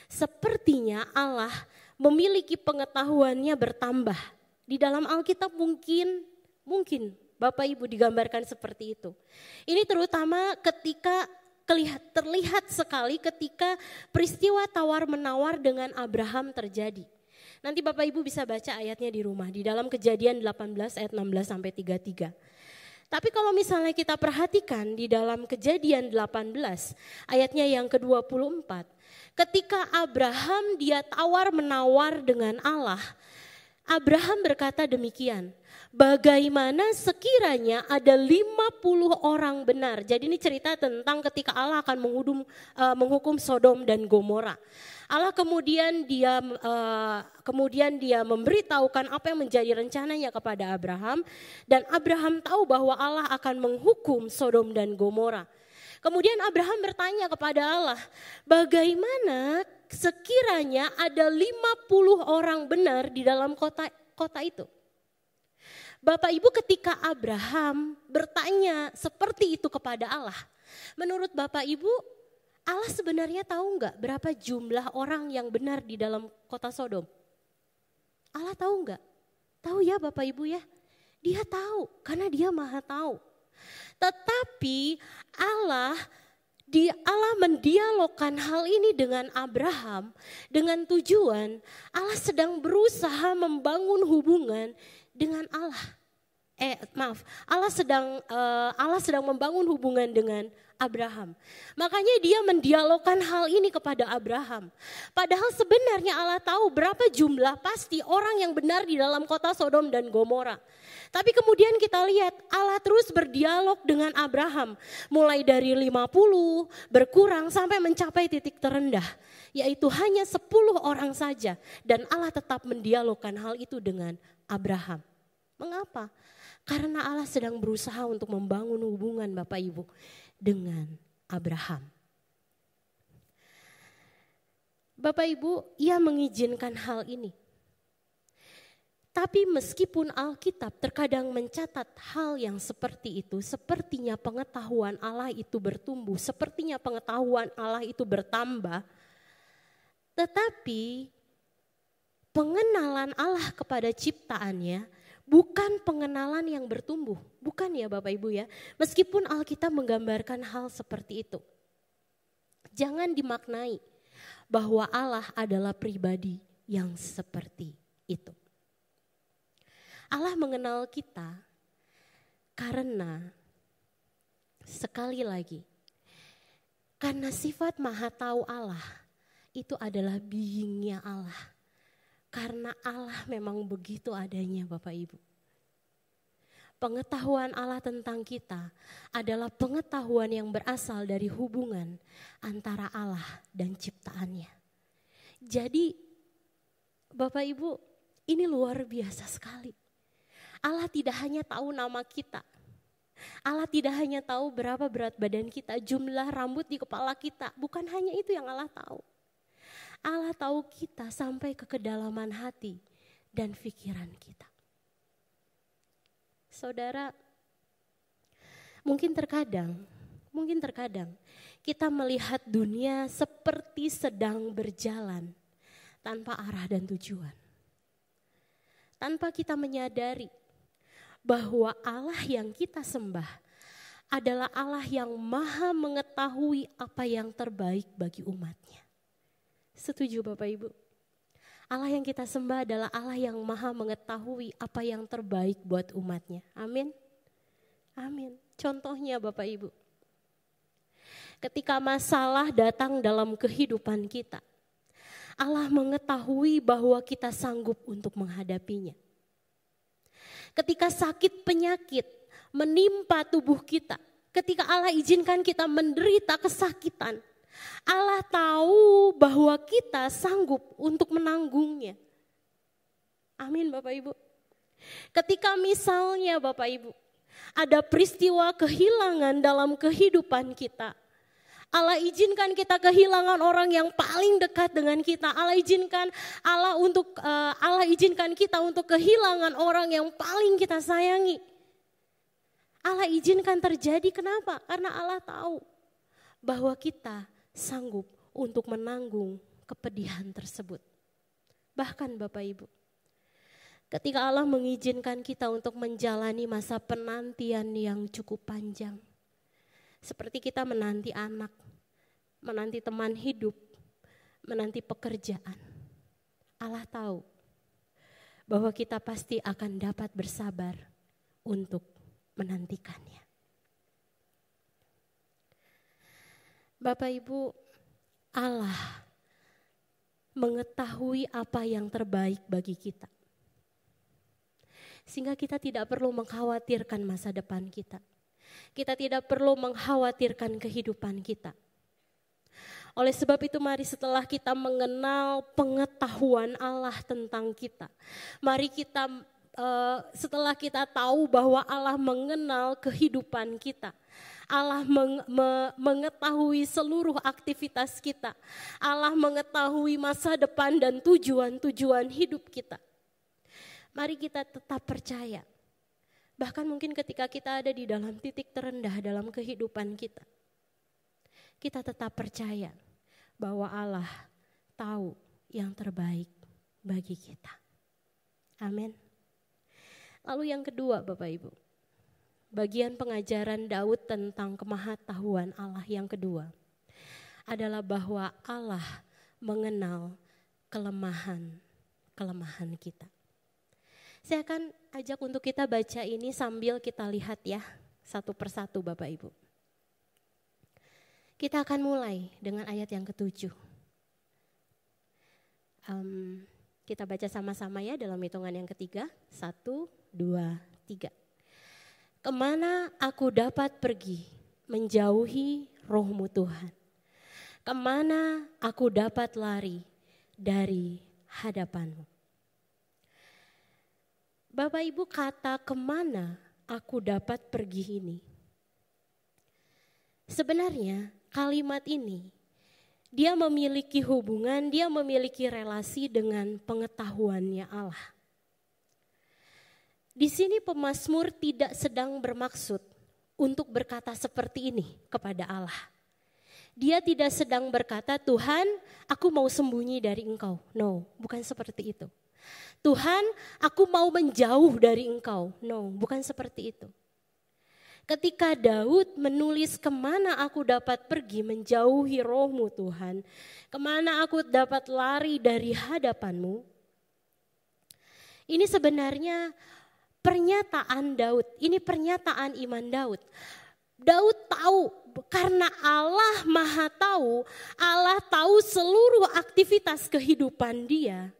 Sepertinya Allah memiliki pengetahuannya bertambah. Di dalam Alkitab mungkin Bapak Ibu digambarkan seperti itu. Ini terutama ketika terlihat sekali ketika peristiwa tawar-menawar dengan Abraham terjadi. Nanti Bapak Ibu bisa baca ayatnya di rumah di dalam Kejadian 18 ayat 16 sampai 33. Tapi kalau misalnya kita perhatikan di dalam Kejadian 18 ayatnya yang ke-24, ketika Abraham dia tawar-menawar dengan Allah, Abraham berkata demikian, bagaimana sekiranya ada 50 orang benar. Jadi ini cerita tentang ketika Allah akan menghukum Sodom dan Gomora. Allah kemudian dia memberitahukan apa yang menjadi rencananya kepada Abraham. Dan Abraham tahu bahwa Allah akan menghukum Sodom dan Gomora. Kemudian Abraham bertanya kepada Allah, bagaimana sekiranya ada 50 orang benar di dalam kota itu. Bapak Ibu, ketika Abraham bertanya seperti itu kepada Allah, menurut Bapak Ibu, Allah sebenarnya tahu enggak berapa jumlah orang yang benar di dalam kota Sodom? Allah tahu enggak? Tahu ya Bapak Ibu ya? Dia tahu karena dia maha tahu. Tetapi Allah mendialogkan hal ini dengan Abraham dengan tujuan Allah sedang berusaha membangun hubungan dengan Allah. Allah sedang membangun hubungan dengan Abraham. Makanya dia mendialogkan hal ini kepada Abraham. Padahal sebenarnya Allah tahu berapa jumlah pasti orang yang benar di dalam kota Sodom dan Gomora. Tapi kemudian kita lihat Allah terus berdialog dengan Abraham. Mulai dari 50 berkurang sampai mencapai titik terendah. Yaitu hanya 10 orang saja. Dan Allah tetap mendialogkan hal itu dengan Abraham. Mengapa? Karena Allah sedang berusaha untuk membangun hubungan Bapak Ibu dengan Abraham. Bapak Ibu, ia mengizinkan hal ini. Tapi meskipun Alkitab terkadang mencatat hal yang seperti itu, sepertinya pengetahuan Allah itu bertumbuh, sepertinya pengetahuan Allah itu bertambah, tetapi pengenalan Allah kepada ciptaannya bukan pengenalan yang bertumbuh, bukan ya Bapak Ibu ya. Meskipun Alkitab menggambarkan hal seperti itu. Jangan dimaknai bahwa Allah adalah pribadi yang seperti itu. Allah mengenal kita karena sekali lagi, karena sifat maha tahu Allah itu adalah being-nya Allah. Karena Allah memang begitu adanya Bapak Ibu. Pengetahuan Allah tentang kita adalah pengetahuan yang berasal dari hubungan antara Allah dan ciptaannya. Jadi Bapak Ibu, ini luar biasa sekali. Allah tidak hanya tahu nama kita. Allah tidak hanya tahu berapa berat badan kita, jumlah rambut di kepala kita. Bukan hanya itu yang Allah tahu. Allah tahu kita sampai ke kedalaman hati dan pikiran kita. Saudara, mungkin terkadang kita melihat dunia seperti sedang berjalan tanpa arah dan tujuan. Tanpa kita menyadari bahwa Allah yang kita sembah adalah Allah yang maha mengetahui apa yang terbaik bagi umatnya. Setuju Bapak Ibu? Allah yang kita sembah adalah Allah yang maha mengetahui apa yang terbaik buat umatnya. Amin. Amin. Contohnya Bapak Ibu, ketika masalah datang dalam kehidupan kita, Allah mengetahui bahwa kita sanggup untuk menghadapinya. ketika sakit penyakit menimpa tubuh kita, ketika Allah izinkan kita menderita kesakitan, Allah tahu bahwa kita sanggup untuk menanggungnya. Amin Bapak Ibu. Ketika misalnya Bapak Ibu, ada peristiwa kehilangan dalam kehidupan kita, Allah izinkan kita kehilangan orang yang paling dekat dengan kita. Allah izinkan kita untuk kehilangan orang yang paling kita sayangi. Allah izinkan terjadi, kenapa? Karena Allah tahu bahwa kita sanggup untuk menanggung kepedihan tersebut. Bahkan Bapak Ibu, ketika Allah mengizinkan kita untuk menjalani masa penantian yang cukup panjang, seperti kita menanti anak, menanti teman hidup, menanti pekerjaan, Allah tahu bahwa kita pasti akan dapat bersabar untuk menantikannya. Bapak Ibu, Allah mengetahui apa yang terbaik bagi kita, sehingga kita tidak perlu mengkhawatirkan masa depan kita. Kita tidak perlu mengkhawatirkan kehidupan kita. Oleh sebab itu mari setelah kita mengenal pengetahuan Allah tentang kita, mari kita setelah kita tahu bahwa Allah mengenal kehidupan kita, Allah mengetahui seluruh aktivitas kita, Allah mengetahui masa depan dan tujuan-tujuan hidup kita. Mari kita tetap percaya. Bahkan mungkin ketika kita ada di dalam titik terendah dalam kehidupan kita, kita tetap percaya bahwa Allah tahu yang terbaik bagi kita. Amin. Lalu yang kedua Bapak Ibu, bagian pengajaran Daud tentang kemahatauan Allah yang kedua adalah bahwa Allah mengenal kelemahan kita. Saya akan ajak untuk kita baca ini sambil kita lihat ya satu persatu Bapak Ibu. Kita akan mulai dengan ayat yang ke-7. Kita baca sama-sama ya dalam hitungan yang ketiga. 1, 2, 3. Kemana aku dapat pergi menjauhi roh-Mu Tuhan? Kemana aku dapat lari dari hadapan-Mu? Bapak Ibu, kata kemana aku dapat pergi ini, sebenarnya kalimat ini dia memiliki hubungan, dia memiliki relasi dengan pengetahuannya Allah. Di sini pemazmur tidak sedang bermaksud untuk berkata seperti ini kepada Allah. Dia tidak sedang berkata, Tuhan aku mau sembunyi dari Engkau. No, bukan seperti itu. Tuhan aku mau menjauh dari Engkau. No, bukan seperti itu. Ketika Daud menulis kemana aku dapat pergi menjauhi roh-Mu Tuhan, kemana aku dapat lari dari hadapan-Mu, ini sebenarnya pernyataan Daud, ini pernyataan iman Daud. Daud tahu karena Allah Maha Tahu, Allah tahu seluruh aktivitas kehidupan dia.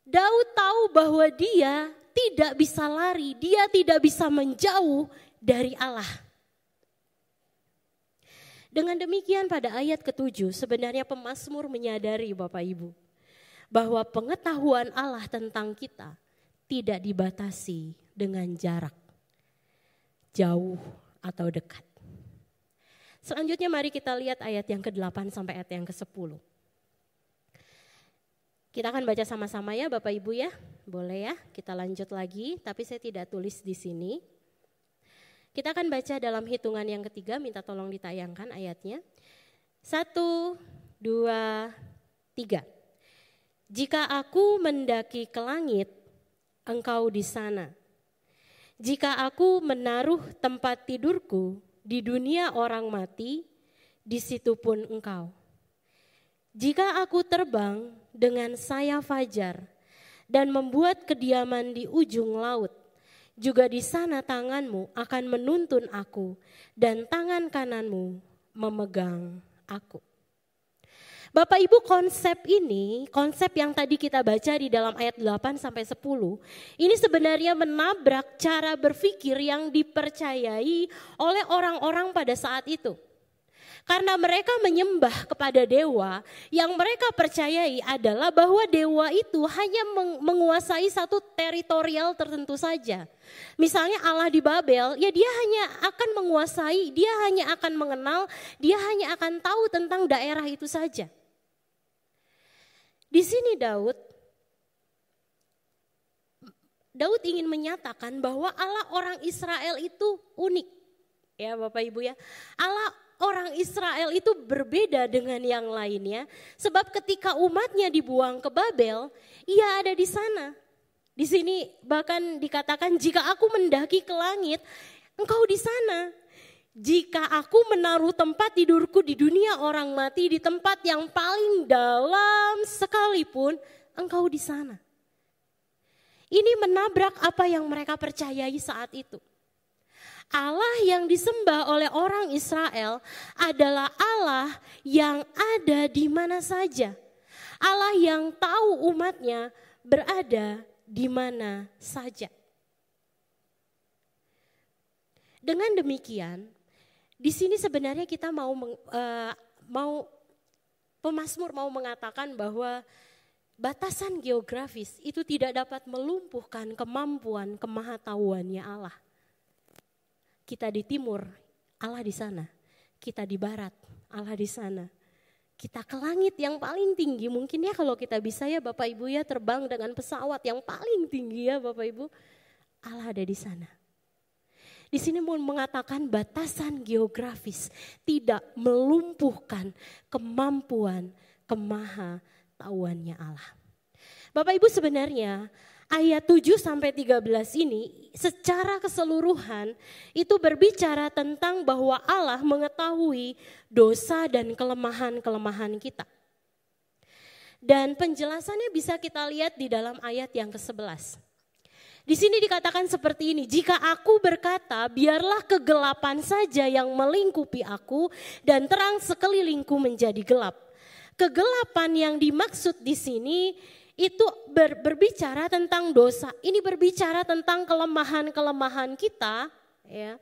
Daud tahu bahwa dia tidak bisa lari, dia tidak bisa menjauh dari Allah. Dengan demikian pada ayat ke-7 sebenarnya pemazmur menyadari Bapak Ibu bahwa pengetahuan Allah tentang kita tidak dibatasi dengan jarak, jauh atau dekat. Selanjutnya mari kita lihat ayat yang ke-8 sampai ayat yang ke-10. Kita akan baca sama-sama ya Bapak Ibu ya. Boleh ya, kita lanjut lagi, tapi saya tidak tulis di sini. Kita akan baca dalam hitungan yang ketiga, minta tolong ditayangkan ayatnya. 1, 2, 3. Jika aku mendaki ke langit, Engkau di sana. Jika aku menaruh tempat tidurku di dunia orang mati, di situ pun Engkau. Jika aku terbang dengan sayap fajar dan membuat kediaman di ujung laut, juga di sana tangan-Mu akan menuntun aku dan tangan kanan-Mu memegang aku. Bapak Ibu, konsep ini, konsep yang tadi kita baca di dalam ayat 8 sampai 10, ini sebenarnya menabrak cara berpikir yang dipercayai oleh orang-orang pada saat itu. Karena mereka menyembah kepada dewa, yang mereka percayai adalah bahwa dewa itu hanya menguasai satu teritorial tertentu saja. Misalnya Allah di Babel, ya dia hanya akan menguasai, dia hanya akan mengenal, dia hanya akan tahu tentang daerah itu saja. Di sini Daud ingin menyatakan bahwa Allah orang Israel itu unik. Ya Bapak Ibu ya, Allah orang Israel itu berbeda dengan yang lainnya, sebab ketika umatnya dibuang ke Babel, ia ada di sana. Di sini bahkan dikatakan, jika aku mendaki ke langit, engkau di sana. Jika aku menaruh tempat tidurku di dunia orang mati, di tempat yang paling dalam sekalipun, engkau di sana. Ini menabrak apa yang mereka percayai saat itu. Allah yang disembah oleh orang Israel adalah Allah yang ada di mana saja. Allah yang tahu umatnya berada di mana saja. Dengan demikian, di sini sebenarnya kita pemazmur mau mengatakan bahwa batasan geografis itu tidak dapat melumpuhkan kemampuan kemahatauannya Allah. Kita di timur, Allah di sana. Kita di barat, Allah di sana. Kita ke langit yang paling tinggi, mungkin ya kalau kita bisa ya Bapak Ibu ya terbang dengan pesawat yang paling tinggi ya Bapak Ibu. Allah ada di sana. Di sini mau mengatakan batasan geografis tidak melumpuhkan kemampuan kemahatauannya Allah. Bapak Ibu, sebenarnya ayat 7 sampai 13 ini secara keseluruhan itu berbicara tentang bahwa Allah mengetahui dosa dan kelemahan-kelemahan kita. Dan penjelasannya bisa kita lihat di dalam ayat yang ke-11. Di sini dikatakan seperti ini, jika aku berkata biarlah kegelapan saja yang melingkupi aku dan terang sekelilingku menjadi gelap. Kegelapan yang dimaksud di sini itu berbicara tentang dosa. Ini berbicara tentang kelemahan-kelemahan kita, ya.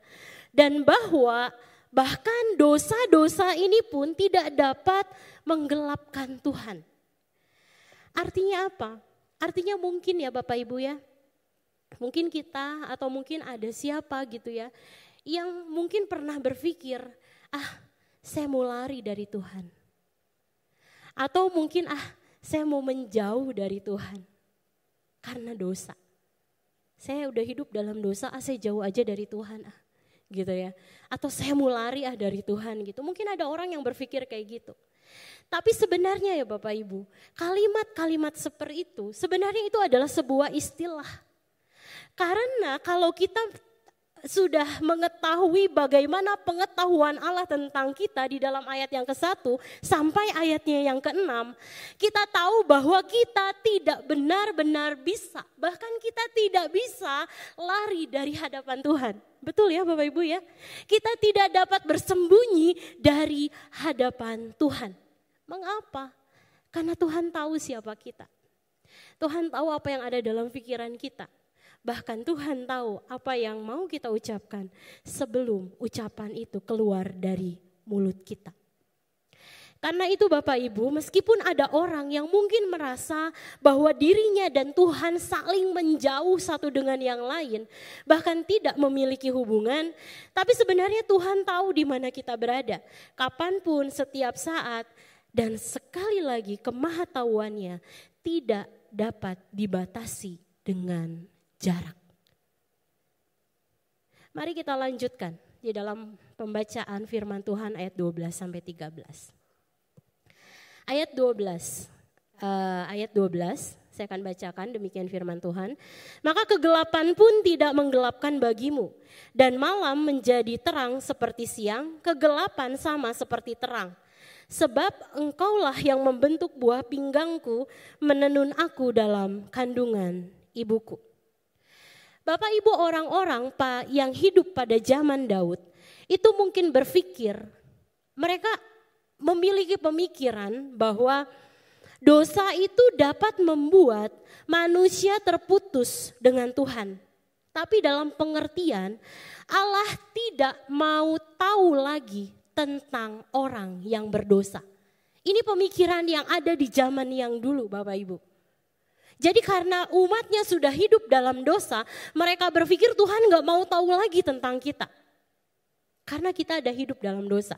Dan bahwa bahkan dosa-dosa ini pun tidak dapat menggelapkan Tuhan. Artinya apa? Artinya mungkin ya Bapak Ibu ya, mungkin kita atau mungkin ada siapa gitu ya, yang mungkin pernah berpikir, saya mau lari dari Tuhan. Atau mungkin saya mau menjauh dari Tuhan karena dosa. Saya udah hidup dalam dosa, saya jauh aja dari Tuhan gitu ya. Atau saya mau lari dari Tuhan gitu. Mungkin ada orang yang berpikir kayak gitu. Tapi sebenarnya ya Bapak Ibu, kalimat-kalimat seperti itu sebenarnya itu adalah sebuah istilah. Karena kalau kita sudah mengetahui bagaimana pengetahuan Allah tentang kita di dalam ayat yang ke-1 sampai ayatnya yang ke-6, kita tahu bahwa kita tidak benar-benar bisa, bahkan kita tidak bisa lari dari hadapan Tuhan. Betul ya Bapak Ibu ya? Kita tidak dapat bersembunyi dari hadapan Tuhan. Mengapa? Karena Tuhan tahu siapa kita. Tuhan tahu apa yang ada dalam pikiran kita. Bahkan Tuhan tahu apa yang mau kita ucapkan sebelum ucapan itu keluar dari mulut kita. Karena itu Bapak Ibu, meskipun ada orang yang mungkin merasa bahwa dirinya dan Tuhan saling menjauh satu dengan yang lain, bahkan tidak memiliki hubungan, tapi sebenarnya Tuhan tahu di mana kita berada, kapanpun, setiap saat, dan sekali lagi kemahatauannya tidak dapat dibatasi dengan jarak. Mari kita lanjutkan di dalam pembacaan firman Tuhan ayat 12 sampai 13. Ayat 12, saya akan bacakan demikian firman Tuhan. Maka kegelapan pun tidak menggelapkan bagimu, dan malam menjadi terang seperti siang, kegelapan sama seperti terang. Sebab engkaulah yang membentuk buah pinggangku, menenun aku dalam kandungan ibuku. Bapak Ibu, orang-orang yang hidup pada zaman Daud itu mungkin berpikir, mereka memiliki pemikiran bahwa dosa itu dapat membuat manusia terputus dengan Tuhan. Tapi dalam pengertian Allah tidak mau tahu lagi tentang orang yang berdosa. Ini pemikiran yang ada di zaman yang dulu, Bapak Ibu. Jadi karena umatnya sudah hidup dalam dosa, mereka berpikir Tuhan gak mau tahu lagi tentang kita. Karena kita ada hidup dalam dosa.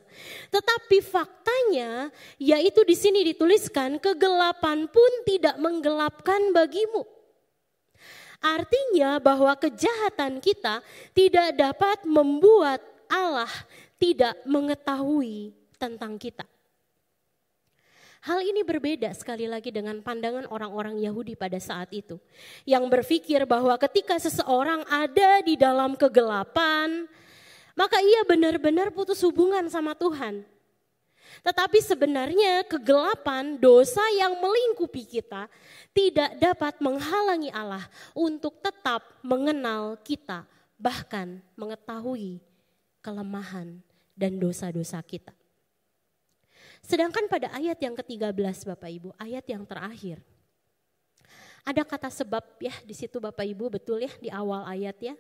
Tetapi faktanya, yaitu di sini dituliskan, kegelapan pun tidak menggelapkan bagimu. Artinya bahwa kejahatan kita tidak dapat membuat Allah tidak mengetahui tentang kita. Hal ini berbeda sekali lagi dengan pandangan orang-orang Yahudi pada saat itu. Yang berpikir bahwa ketika seseorang ada di dalam kegelapan, maka ia benar-benar putus hubungan sama Tuhan. Tetapi sebenarnya kegelapan, dosa yang melingkupi kita tidak dapat menghalangi Allah untuk tetap mengenal kita, bahkan mengetahui kelemahan dan dosa-dosa kita. Sedangkan pada ayat yang ke-13 Bapak Ibu, ayat yang terakhir. Ada kata sebab ya di situ Bapak Ibu, betul ya di awal ayat ya.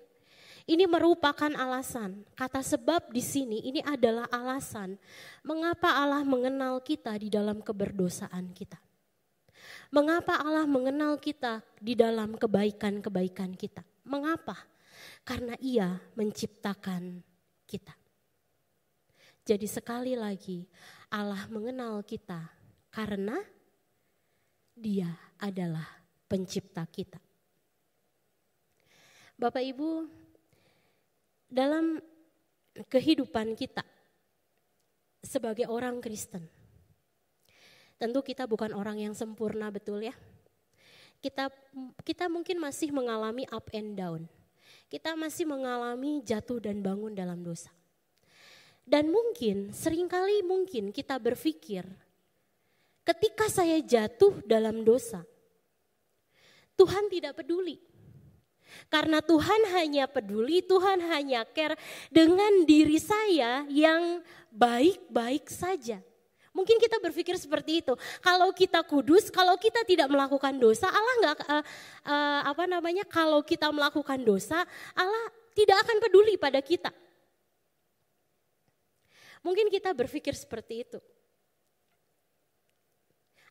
Ini merupakan alasan. Kata sebab di sini ini adalah alasan mengapa Allah mengenal kita di dalam keberdosaan kita. Mengapa Allah mengenal kita di dalam kebaikan-kebaikan kita. Mengapa? Karena Ia menciptakan kita. Jadi sekali lagi Allah mengenal kita karena Dia adalah pencipta kita. Bapak Ibu, dalam kehidupan kita sebagai orang Kristen, tentu kita bukan orang yang sempurna, betul ya. Kita mungkin masih mengalami up and down. Kita masih mengalami jatuh dan bangun dalam dosa. Dan seringkali kita berpikir, ketika saya jatuh dalam dosa, Tuhan tidak peduli. Karena Tuhan hanya peduli, Tuhan hanya care dengan diri saya yang baik-baik saja. Mungkin kita berpikir seperti itu. Kalau kita kudus, kalau kita tidak melakukan dosa, Allah kalau kita melakukan dosa, Allah tidak akan peduli pada kita. Mungkin kita berpikir seperti itu.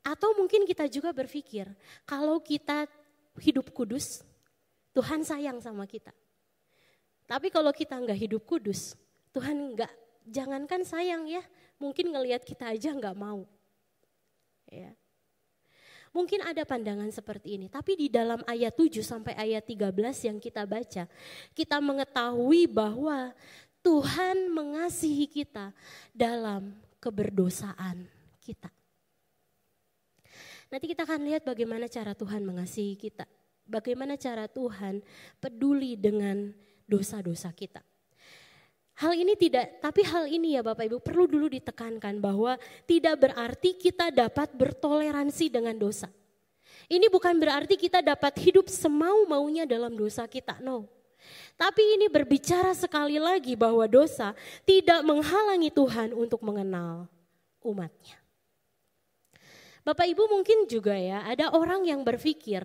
Atau mungkin kita juga berpikir, kalau kita hidup kudus, Tuhan sayang sama kita. Tapi kalau kita enggak hidup kudus, Tuhan jangankan sayang ya, mungkin ngelihat kita aja enggak mau. Ya. Mungkin ada pandangan seperti ini, tapi di dalam ayat 7 sampai ayat 13 yang kita baca, kita mengetahui bahwa Tuhan mengasihi kita dalam keberdosaan kita. Nanti kita akan lihat bagaimana cara Tuhan mengasihi kita. Bagaimana cara Tuhan peduli dengan dosa-dosa kita. Hal ini ya Bapak Ibu perlu dulu ditekankan bahwa tidak berarti kita dapat bertoleransi dengan dosa. Ini bukan berarti kita dapat hidup semau-maunya dalam dosa kita, no. Tapi ini berbicara sekali lagi bahwa dosa tidak menghalangi Tuhan untuk mengenal umatnya. Bapak Ibu mungkin juga ya ada orang yang berpikir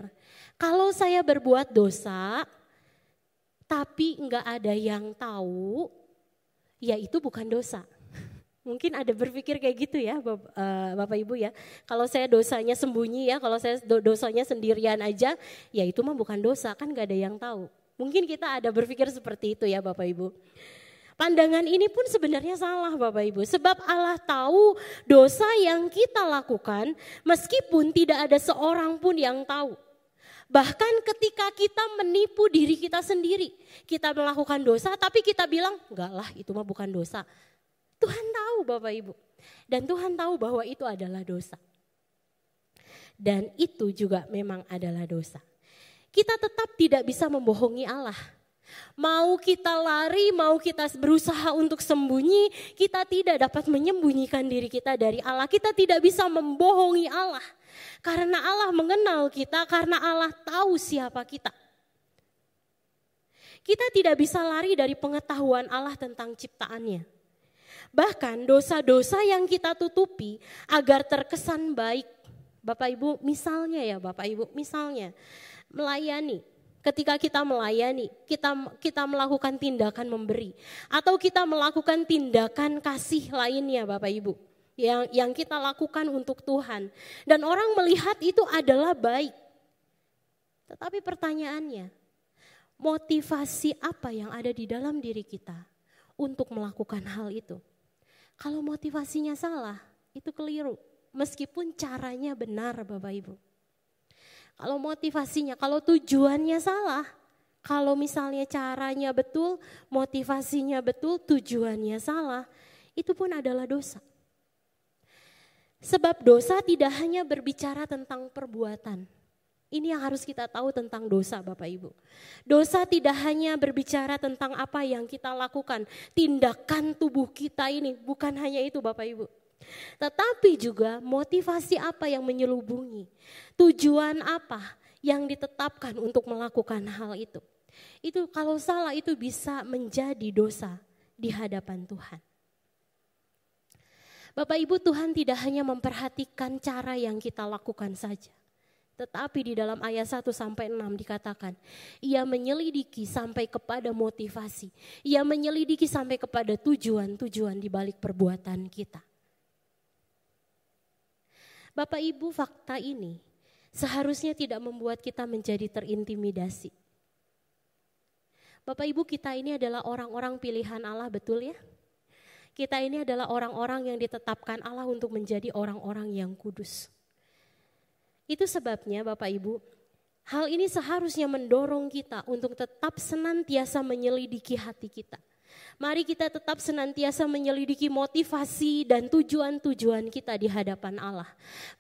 kalau saya berbuat dosa tapi enggak ada yang tahu, ya itu bukan dosa. Mungkin ada berpikir kayak gitu ya Bapak Ibu ya. Kalau saya dosanya sembunyi ya, kalau saya dosanya sendirian aja, ya itu mah bukan dosa, kan enggak ada yang tahu. Mungkin kita ada berpikir seperti itu ya Bapak Ibu. Pandangan ini pun sebenarnya salah Bapak Ibu. Sebab Allah tahu dosa yang kita lakukan meskipun tidak ada seorang pun yang tahu. Bahkan ketika kita menipu diri kita sendiri. Kita melakukan dosa tapi kita bilang enggak lah itu mah bukan dosa. Tuhan tahu Bapak Ibu. Dan Tuhan tahu bahwa itu adalah dosa. Dan itu juga memang adalah dosa. Kita tetap tidak bisa membohongi Allah. Mau kita lari, mau kita berusaha untuk sembunyi, kita tidak dapat menyembunyikan diri kita dari Allah. Kita tidak bisa membohongi Allah. Karena Allah mengenal kita, karena Allah tahu siapa kita. Kita tidak bisa lari dari pengetahuan Allah tentang ciptaannya. Bahkan dosa-dosa yang kita tutupi agar terkesan baik. Bapak Ibu, misalnya melayani. Ketika kita melayani, kita melakukan tindakan memberi. Atau kita melakukan tindakan kasih lainnya Bapak Ibu. Yang kita lakukan untuk Tuhan. Dan orang melihat itu adalah baik. Tetapi pertanyaannya, motivasi apa yang ada di dalam diri kita untuk melakukan hal itu? Kalau motivasinya salah, itu keliru. Meskipun caranya benar Bapak Ibu. Kalau motivasinya, kalau tujuannya salah, kalau misalnya caranya betul, motivasinya betul, tujuannya salah, itu pun adalah dosa. Sebab dosa tidak hanya berbicara tentang perbuatan. Ini yang harus kita tahu tentang dosa Bapak Ibu. Dosa tidak hanya berbicara tentang apa yang kita lakukan, tindakan tubuh kita ini, bukan hanya itu Bapak Ibu. Tetapi juga motivasi apa yang menyelubungi, tujuan apa yang ditetapkan untuk melakukan hal itu. Itu kalau salah itu bisa menjadi dosa di hadapan Tuhan. Bapak Ibu, Tuhan tidak hanya memperhatikan cara yang kita lakukan saja. Tetapi di dalam ayat 1-6 dikatakan, ia menyelidiki sampai kepada motivasi. Ia menyelidiki sampai kepada tujuan-tujuan di balik perbuatan kita. Bapak Ibu, fakta ini seharusnya tidak membuat kita menjadi terintimidasi. Bapak Ibu, kita ini adalah orang-orang pilihan Allah, betul ya? Kita ini adalah orang-orang yang ditetapkan Allah untuk menjadi orang-orang yang kudus. Itu sebabnya Bapak Ibu, hal ini seharusnya mendorong kita untuk tetap senantiasa menyelidiki hati kita. Mari kita tetap senantiasa menyelidiki motivasi dan tujuan-tujuan kita di hadapan Allah.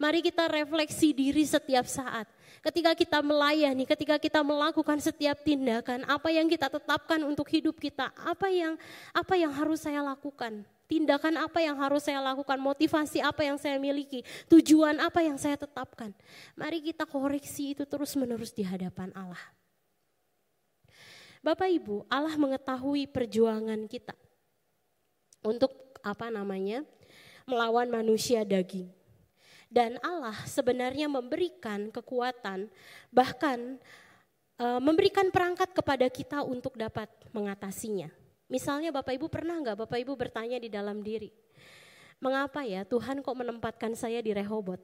Mari kita refleksi diri setiap saat. Ketika kita melayani, ketika kita melakukan setiap tindakan, apa yang kita tetapkan untuk hidup kita, apa yang harus saya lakukan? Tindakan apa yang harus saya lakukan, motivasi apa yang saya miliki, tujuan apa yang saya tetapkan. Mari kita koreksi itu terus-menerus di hadapan Allah. Bapak Ibu, Allah mengetahui perjuangan kita untuk melawan manusia daging. Dan Allah sebenarnya memberikan kekuatan, bahkan memberikan perangkat kepada kita untuk dapat mengatasinya. Misalnya Bapak Ibu pernah nggak Bapak Ibu bertanya di dalam diri, mengapa ya Tuhan kok menempatkan saya di Rehobot?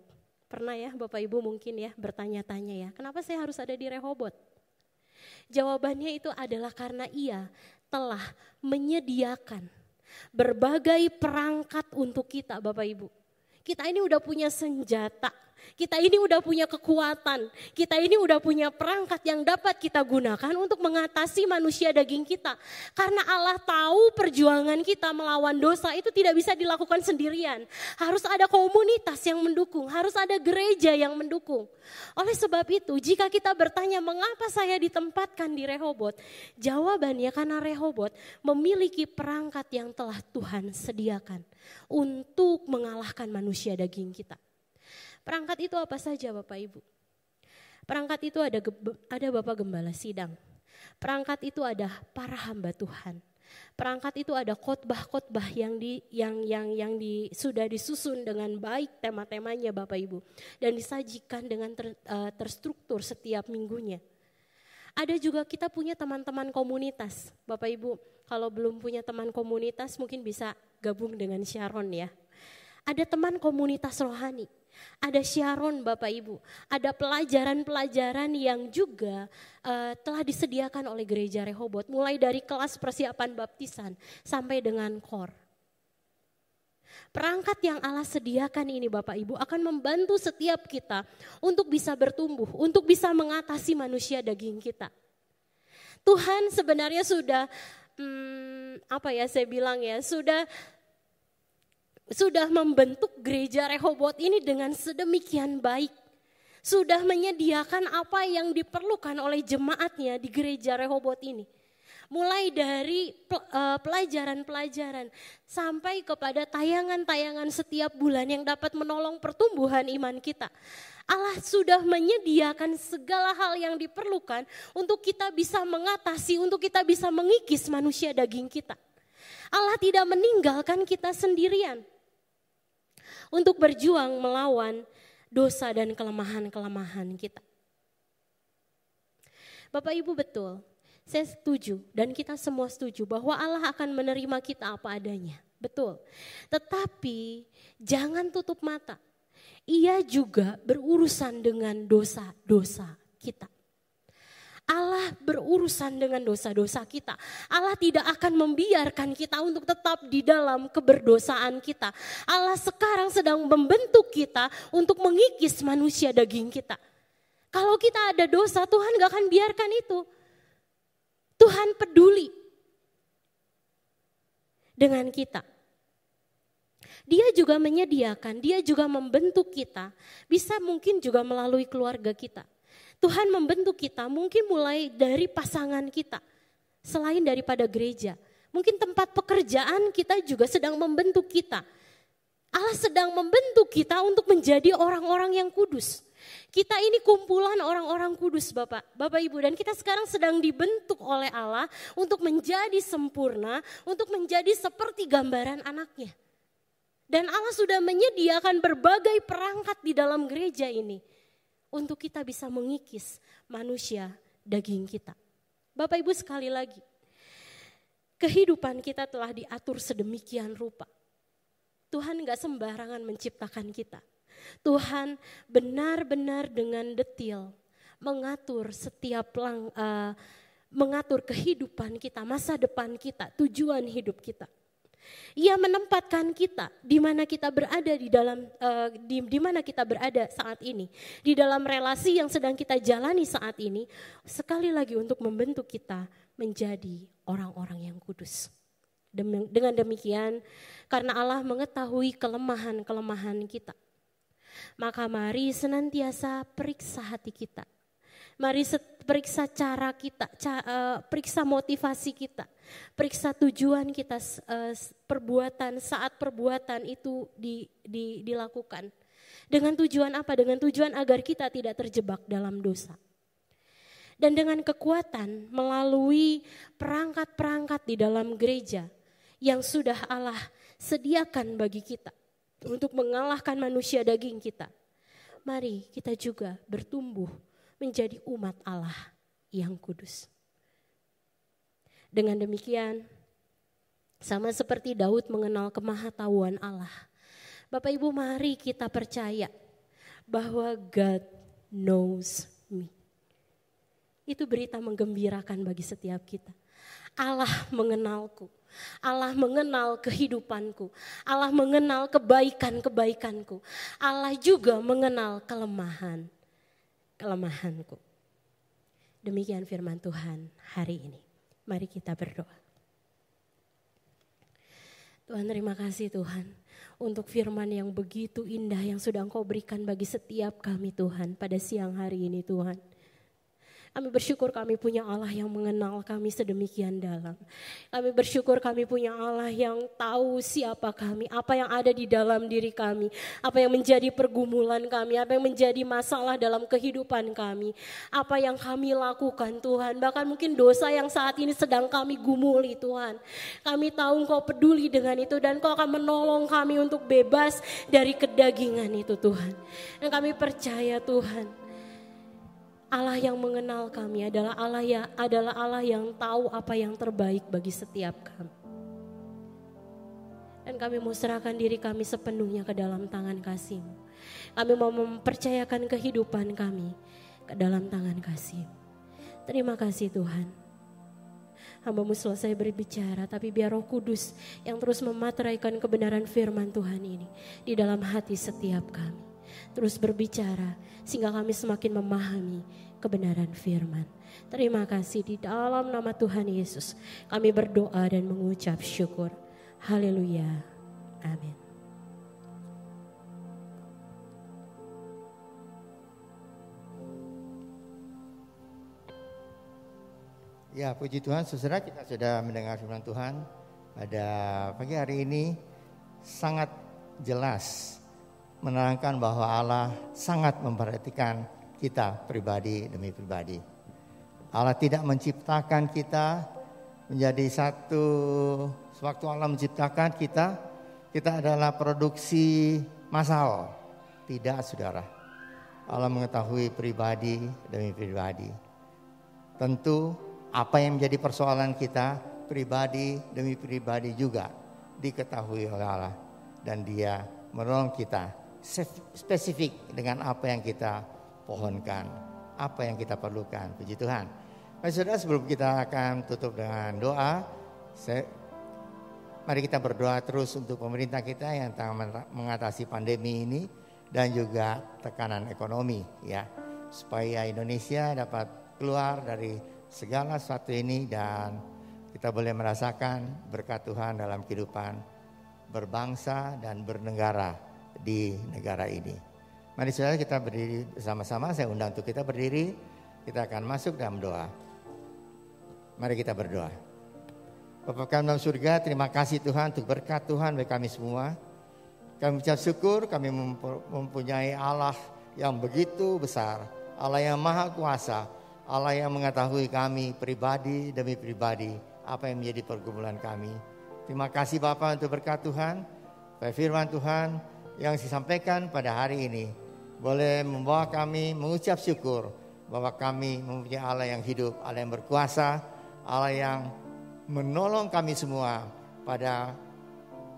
Pernah ya Bapak Ibu mungkin ya bertanya-tanya ya, kenapa saya harus ada di Rehobot? Jawabannya itu adalah karena Ia telah menyediakan berbagai perangkat untuk kita Bapak Ibu. Kita ini udah punya senjata, kita ini udah punya kekuatan, kita ini udah punya perangkat yang dapat kita gunakan untuk mengatasi manusia daging kita. Karena Allah tahu perjuangan kita melawan dosa itu tidak bisa dilakukan sendirian. Harus ada komunitas yang mendukung, harus ada gereja yang mendukung. Oleh sebab itu, jika kita bertanya mengapa saya ditempatkan di Rehobot, jawabannya karena Rehobot memiliki perangkat yang telah Tuhan sediakan untuk mengalahkan manusia daging kita. Perangkat itu apa saja Bapak Ibu? Perangkat itu ada Bapak Gembala Sidang. Perangkat itu ada para hamba Tuhan. Perangkat itu ada khotbah-khotbah yang sudah disusun dengan baik tema-temanya Bapak Ibu. Dan disajikan dengan terstruktur setiap minggunya. Ada juga kita punya teman-teman komunitas. Bapak Ibu kalau belum punya teman komunitas mungkin bisa gabung dengan Sharon ya. Ada teman komunitas rohani. Ada Sharon Bapak Ibu, ada pelajaran-pelajaran yang juga telah disediakan oleh gereja Rehobot. Mulai dari kelas persiapan baptisan sampai dengan KOR. Perangkat yang Allah sediakan ini Bapak Ibu akan membantu setiap kita untuk bisa bertumbuh, untuk bisa mengatasi manusia daging kita. Tuhan sebenarnya sudah, sudah membentuk gereja Rehobot ini dengan sedemikian baik. Sudah menyediakan apa yang diperlukan oleh jemaatnya di gereja Rehobot ini. Mulai dari pelajaran-pelajaran sampai kepada tayangan-tayangan setiap bulan yang dapat menolong pertumbuhan iman kita. Allah sudah menyediakan segala hal yang diperlukan untuk kita bisa mengatasi, untuk kita bisa mengikis manusia daging kita. Allah tidak meninggalkan kita sendirian untuk berjuang melawan dosa dan kelemahan-kelemahan kita. Bapak Ibu, betul, saya setuju dan kita semua setuju bahwa Allah akan menerima kita apa adanya. Betul, tetapi jangan tutup mata. Ia juga berurusan dengan dosa-dosa kita. Allah berurusan dengan dosa-dosa kita. Allah tidak akan membiarkan kita untuk tetap di dalam keberdosaan kita. Allah sekarang sedang membentuk kita untuk mengikis manusia daging kita. Kalau kita ada dosa, Tuhan gak akan biarkan itu. Tuhan peduli dengan kita. Dia juga menyediakan, dia juga membentuk kita. Bisa mungkin juga melalui keluarga kita. Tuhan membentuk kita mungkin mulai dari pasangan kita. Selain daripada gereja. Mungkin tempat pekerjaan kita juga sedang membentuk kita. Allah sedang membentuk kita untuk menjadi orang-orang yang kudus. Kita ini kumpulan orang-orang kudus Bapak Ibu. Dan kita sekarang sedang dibentuk oleh Allah untuk menjadi sempurna. Untuk menjadi seperti gambaran anaknya. Dan Allah sudah menyediakan berbagai perangkat di dalam gereja ini. Untuk kita bisa mengikis manusia daging kita. Bapak Ibu, sekali lagi, kehidupan kita telah diatur sedemikian rupa. Tuhan gak sembarangan menciptakan kita. Tuhan benar-benar dengan detil mengatur mengatur kehidupan kita, masa depan kita, tujuan hidup kita. Ia menempatkan kita di mana kita berada di mana kita berada saat ini, di dalam relasi yang sedang kita jalani saat ini, sekali lagi untuk membentuk kita menjadi orang-orang yang kudus. Dengan demikian, karena Allah mengetahui kelemahan-kelemahan kita, maka mari senantiasa periksa hati kita. Mari periksa cara kita, periksa motivasi kita, periksa tujuan kita, perbuatan saat perbuatan itu dilakukan. Dengan tujuan apa? Dengan tujuan agar kita tidak terjebak dalam dosa. Dan dengan kekuatan melalui perangkat-perangkat di dalam gereja yang sudah Allah sediakan bagi kita untuk mengalahkan manusia daging kita. Mari kita juga bertumbuh menjadi umat Allah yang kudus. Dengan demikian, sama seperti Daud mengenal kemahatauan Allah. Bapak Ibu, mari kita percaya bahwa God knows me. Itu berita menggembirakan bagi setiap kita. Allah mengenalku. Allah mengenal kehidupanku. Allah mengenal kebaikan-kebaikanku. Allah juga mengenal kelemahanku. Demikian firman Tuhan hari ini. Mari kita berdoa. Tuhan, terima kasih Tuhan untuk firman yang begitu indah yang sudah Engkau berikan bagi setiap kami Tuhan pada siang hari ini Tuhan. Kami bersyukur kami punya Allah yang mengenal kami sedemikian dalam. Kami bersyukur kami punya Allah yang tahu siapa kami, apa yang ada di dalam diri kami, apa yang menjadi pergumulan kami, apa yang menjadi masalah dalam kehidupan kami, apa yang kami lakukan Tuhan. Bahkan mungkin dosa yang saat ini sedang kami gumuli Tuhan. Kami tahu Engkau peduli dengan itu dan Engkau akan menolong kami untuk bebas dari kedagingan itu Tuhan. Dan kami percaya Tuhan, Allah yang mengenal kami adalah Allah yang tahu apa yang terbaik bagi setiap kami. Dan kami mau serahkan diri kami sepenuhnya ke dalam tangan kasih-Mu. Kami mau mempercayakan kehidupan kami ke dalam tangan kasih-Mu. Terima kasih Tuhan. Hamba-Mu selesai berbicara, tapi biar Roh Kudus yang terus memateraikan kebenaran firman Tuhan ini di dalam hati setiap kami. Terus berbicara sehingga kami semakin memahami kebenaran firman. Terima kasih di dalam nama Tuhan Yesus kami berdoa dan mengucap syukur. Haleluya. Amin.
Ya, puji Tuhan, saudara, kita sudah mendengar firman Tuhan pada pagi hari ini sangat jelas menerangkan bahwa Allah sangat memperhatikan kita pribadi demi pribadi. Allah tidak menciptakan kita menjadi satu. Sewaktu Allah menciptakan kita adalah produksi massal. Tidak, saudara. Allah mengetahui pribadi demi pribadi. Tentu apa yang menjadi persoalan kita, pribadi demi pribadi juga diketahui oleh Allah. Dan Dia menolong kita spesifik dengan apa yang kita pohonkan, apa yang kita perlukan. Puji Tuhan. Baik saudara, sebelum kita akan tutup dengan doa, mari kita berdoa terus untuk pemerintah kita yang tengah mengatasi pandemi ini dan juga tekanan ekonomi, ya, supaya Indonesia dapat keluar dari segala sesuatu ini dan kita boleh merasakan berkat Tuhan dalam kehidupan berbangsa dan bernegara di negara ini. Mari saudara kita berdiri bersama-sama, saya undang untuk kita berdiri, kita akan masuk dalam doa. Mari kita berdoa. Bapa kami dalam surga, terima kasih Tuhan untuk berkat Tuhan bagi kami semua. Kami ucap syukur, kami mempunyai Allah yang begitu besar, Allah yang maha kuasa, Allah yang mengetahui kami pribadi demi pribadi, apa yang menjadi pergumulan kami. Terima kasih Bapa untuk berkat Tuhan, firman Tuhan yang disampaikan pada hari ini boleh membawa kami mengucap syukur bahwa kami mempunyai Allah yang hidup, Allah yang berkuasa, Allah yang menolong kami semua pada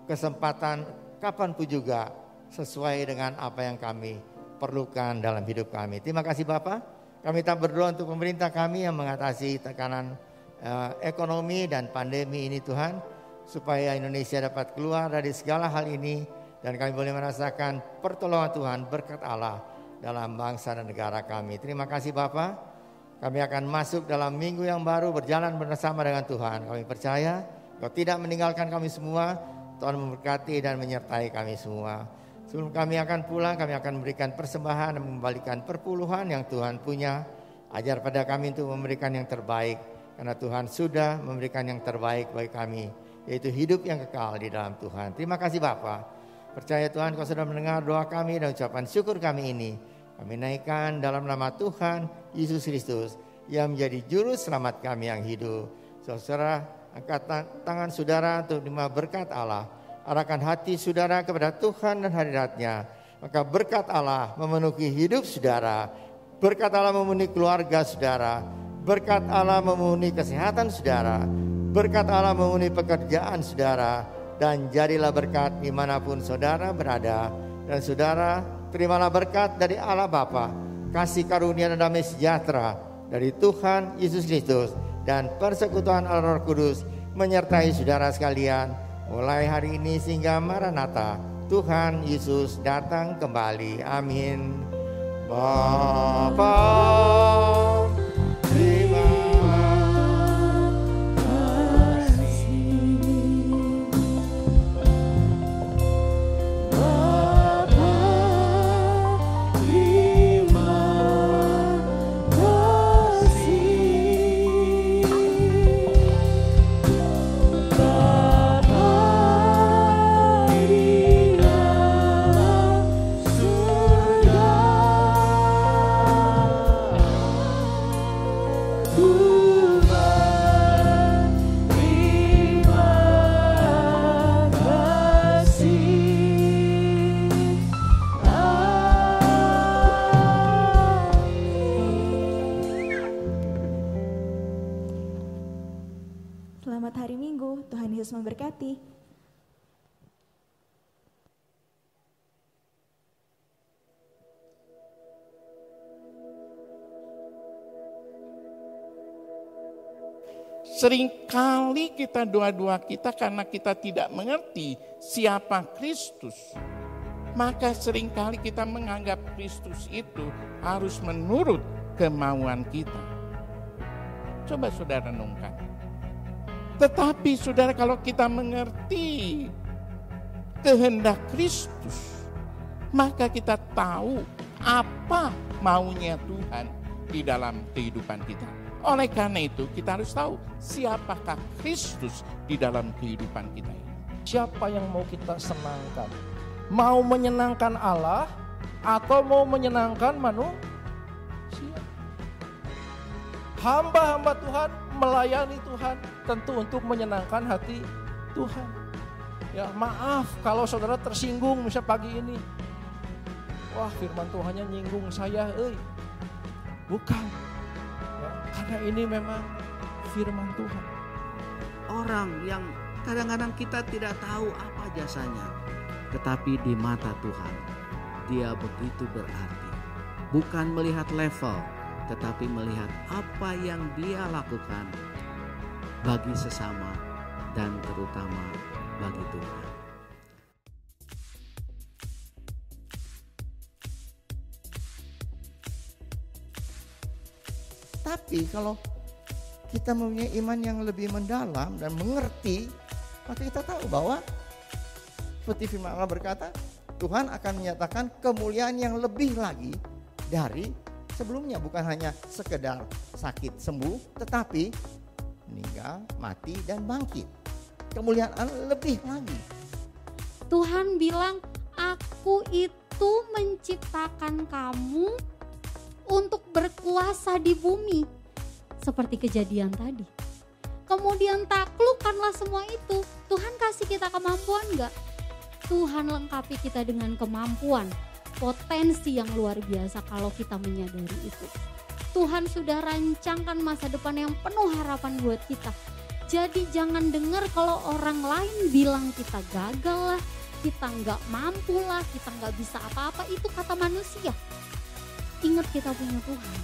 kesempatan kapanpun juga sesuai dengan apa yang kami perlukan dalam hidup kami. Terima kasih Bapak. Kami tak berdoa untuk pemerintah kami yang mengatasi tekanan ekonomi dan pandemi ini Tuhan, supaya Indonesia dapat keluar dari segala hal ini dan kami boleh merasakan pertolongan Tuhan, berkat Allah dalam bangsa dan negara kami. Terima kasih Bapak. Kami akan masuk dalam minggu yang baru berjalan bersama dengan Tuhan. Kami percaya Kau tidak meninggalkan kami semua. Tuhan memberkati dan menyertai kami semua. Sebelum kami akan pulang, kami akan memberikan persembahan dan mengembalikan perpuluhan yang Tuhan punya. Ajar pada kami untuk memberikan yang terbaik. Karena Tuhan sudah memberikan yang terbaik bagi kami, yaitu hidup yang kekal di dalam Tuhan. Terima kasih Bapa. Percaya Tuhan Kau sudah mendengar doa kami dan ucapan syukur kami ini. Kami naikkan dalam nama Tuhan Yesus Kristus yang menjadi juru selamat kami yang hidup. Saudara, angkat tangan saudara untuk menerima berkat Allah. Arahkan hati saudara kepada Tuhan dan hadirat-Nya. Maka berkat Allah memenuhi hidup saudara. Berkat Allah memenuhi keluarga saudara. Berkat Allah memenuhi kesehatan saudara. Berkat Allah memenuhi pekerjaan saudara. Dan jadilah berkat dimanapun saudara berada. Dan saudara, terimalah berkat dari Allah Bapa, kasih karunia dan damai sejahtera dari Tuhan Yesus Kristus dan persekutuan Allah Roh Kudus menyertai saudara sekalian mulai hari ini sehingga Maranatha, Tuhan Yesus datang kembali. Amin. Bapa, terima
Selamat hari Minggu, Tuhan Yesus memberkati.
Seringkali kita doa-doa kita karena kita tidak mengerti siapa Kristus. Maka seringkali kita menganggap Kristus itu harus menurut kemauan kita. Coba saudara renungkan. Tetapi saudara, kalau kita mengerti kehendak Kristus, maka kita tahu apa maunya Tuhan di dalam kehidupan kita. Oleh karena itu kita harus tahu siapakah Kristus di dalam kehidupan kita ini.
Siapa yang mau kita senangkan? Mau menyenangkan Allah atau mau menyenangkan manusia? Hamba-hamba Tuhan melayani Tuhan tentu untuk menyenangkan hati Tuhan. Ya, maaf kalau saudara tersinggung misalnya pagi ini. Wah, firman Tuhannya nyinggung saya, bukan. Ya, karena ini memang firman Tuhan.
Orang yang kadang-kadang kita tidak tahu apa jasanya, tetapi di mata Tuhan dia begitu berarti. Bukan melihat level, tetapi melihat apa yang dia lakukan bagi sesama dan terutama bagi Tuhan.
Tapi kalau kita mempunyai iman yang lebih mendalam dan mengerti, maka kita tahu bahwa seperti firman Allah berkata, Tuhan akan menyatakan kemuliaan yang lebih lagi dari sebelumnya. Bukan hanya sekedar sakit sembuh, tetapi meninggal, mati, dan bangkit. Kemuliaan lebih lagi.
Tuhan bilang, aku itu menciptakan kamu untuk berkuasa di bumi. Seperti kejadian tadi. Kemudian taklukkanlah semua itu. Tuhan kasih kita kemampuan enggak? Tuhan lengkapi kita dengan kemampuan, potensi yang luar biasa kalau kita menyadari itu. Tuhan sudah rancangkan masa depan yang penuh harapan buat kita. Jadi jangan dengar kalau orang lain bilang kita gagal lah, kita nggak mampu lah, kita nggak bisa apa-apa. Itu kata manusia. Ingat kita punya Tuhan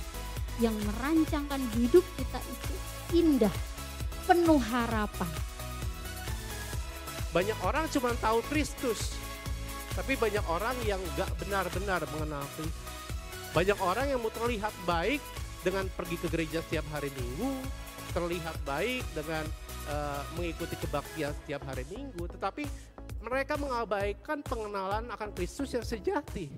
yang merancangkan hidup kita itu indah, penuh harapan.
Banyak orang cuma tahu Kristus, tapi banyak orang yang gak benar-benar mengenal Kristus. Banyak orang yang mau terlihat baik dengan pergi ke gereja setiap hari Minggu, terlihat baik dengan mengikuti kebaktian setiap hari Minggu, tetapi mereka mengabaikan pengenalan akan Kristus yang sejati.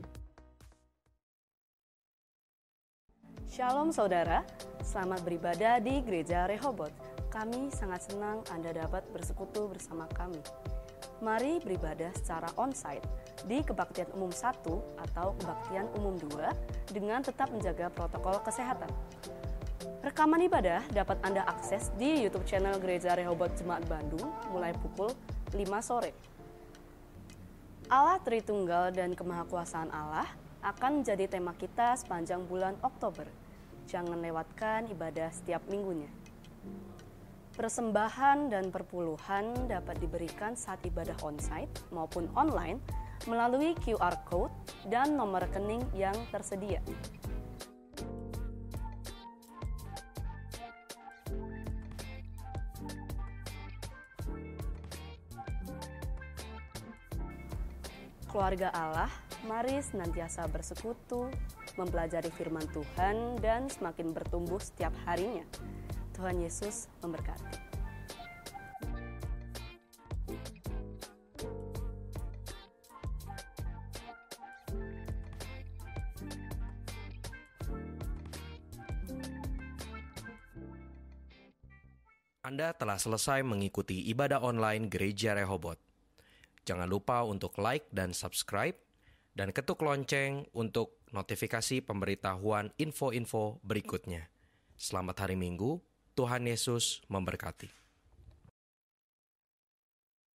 Shalom saudara, selamat beribadah di Gereja Rehoboth. Kami sangat senang Anda dapat bersekutu bersama kami. Mari beribadah secara onsite di Kebaktian Umum 1 atau Kebaktian Umum 2 dengan tetap menjaga protokol kesehatan. Rekaman ibadah dapat Anda akses di YouTube channel Gereja Rehoboth Jemaat Bandung mulai pukul 5 sore. Allah Tritunggal dan Kemahakuasaan Allah akan menjadi tema kita sepanjang bulan Oktober. Jangan lewatkan ibadah setiap minggunya. Persembahan dan perpuluhan dapat diberikan saat ibadah onsite maupun online melalui QR Code dan nomor rekening yang tersedia. Keluarga Allah, mari senantiasa bersekutu, mempelajari firman Tuhan, dan semakin bertumbuh setiap harinya. Tuhan Yesus memberkati.
Anda telah selesai mengikuti ibadah online Gereja Rehoboth. Jangan lupa untuk like dan subscribe, dan ketuk lonceng untuk notifikasi pemberitahuan info-info berikutnya. Selamat hari Minggu, Tuhan Yesus memberkati.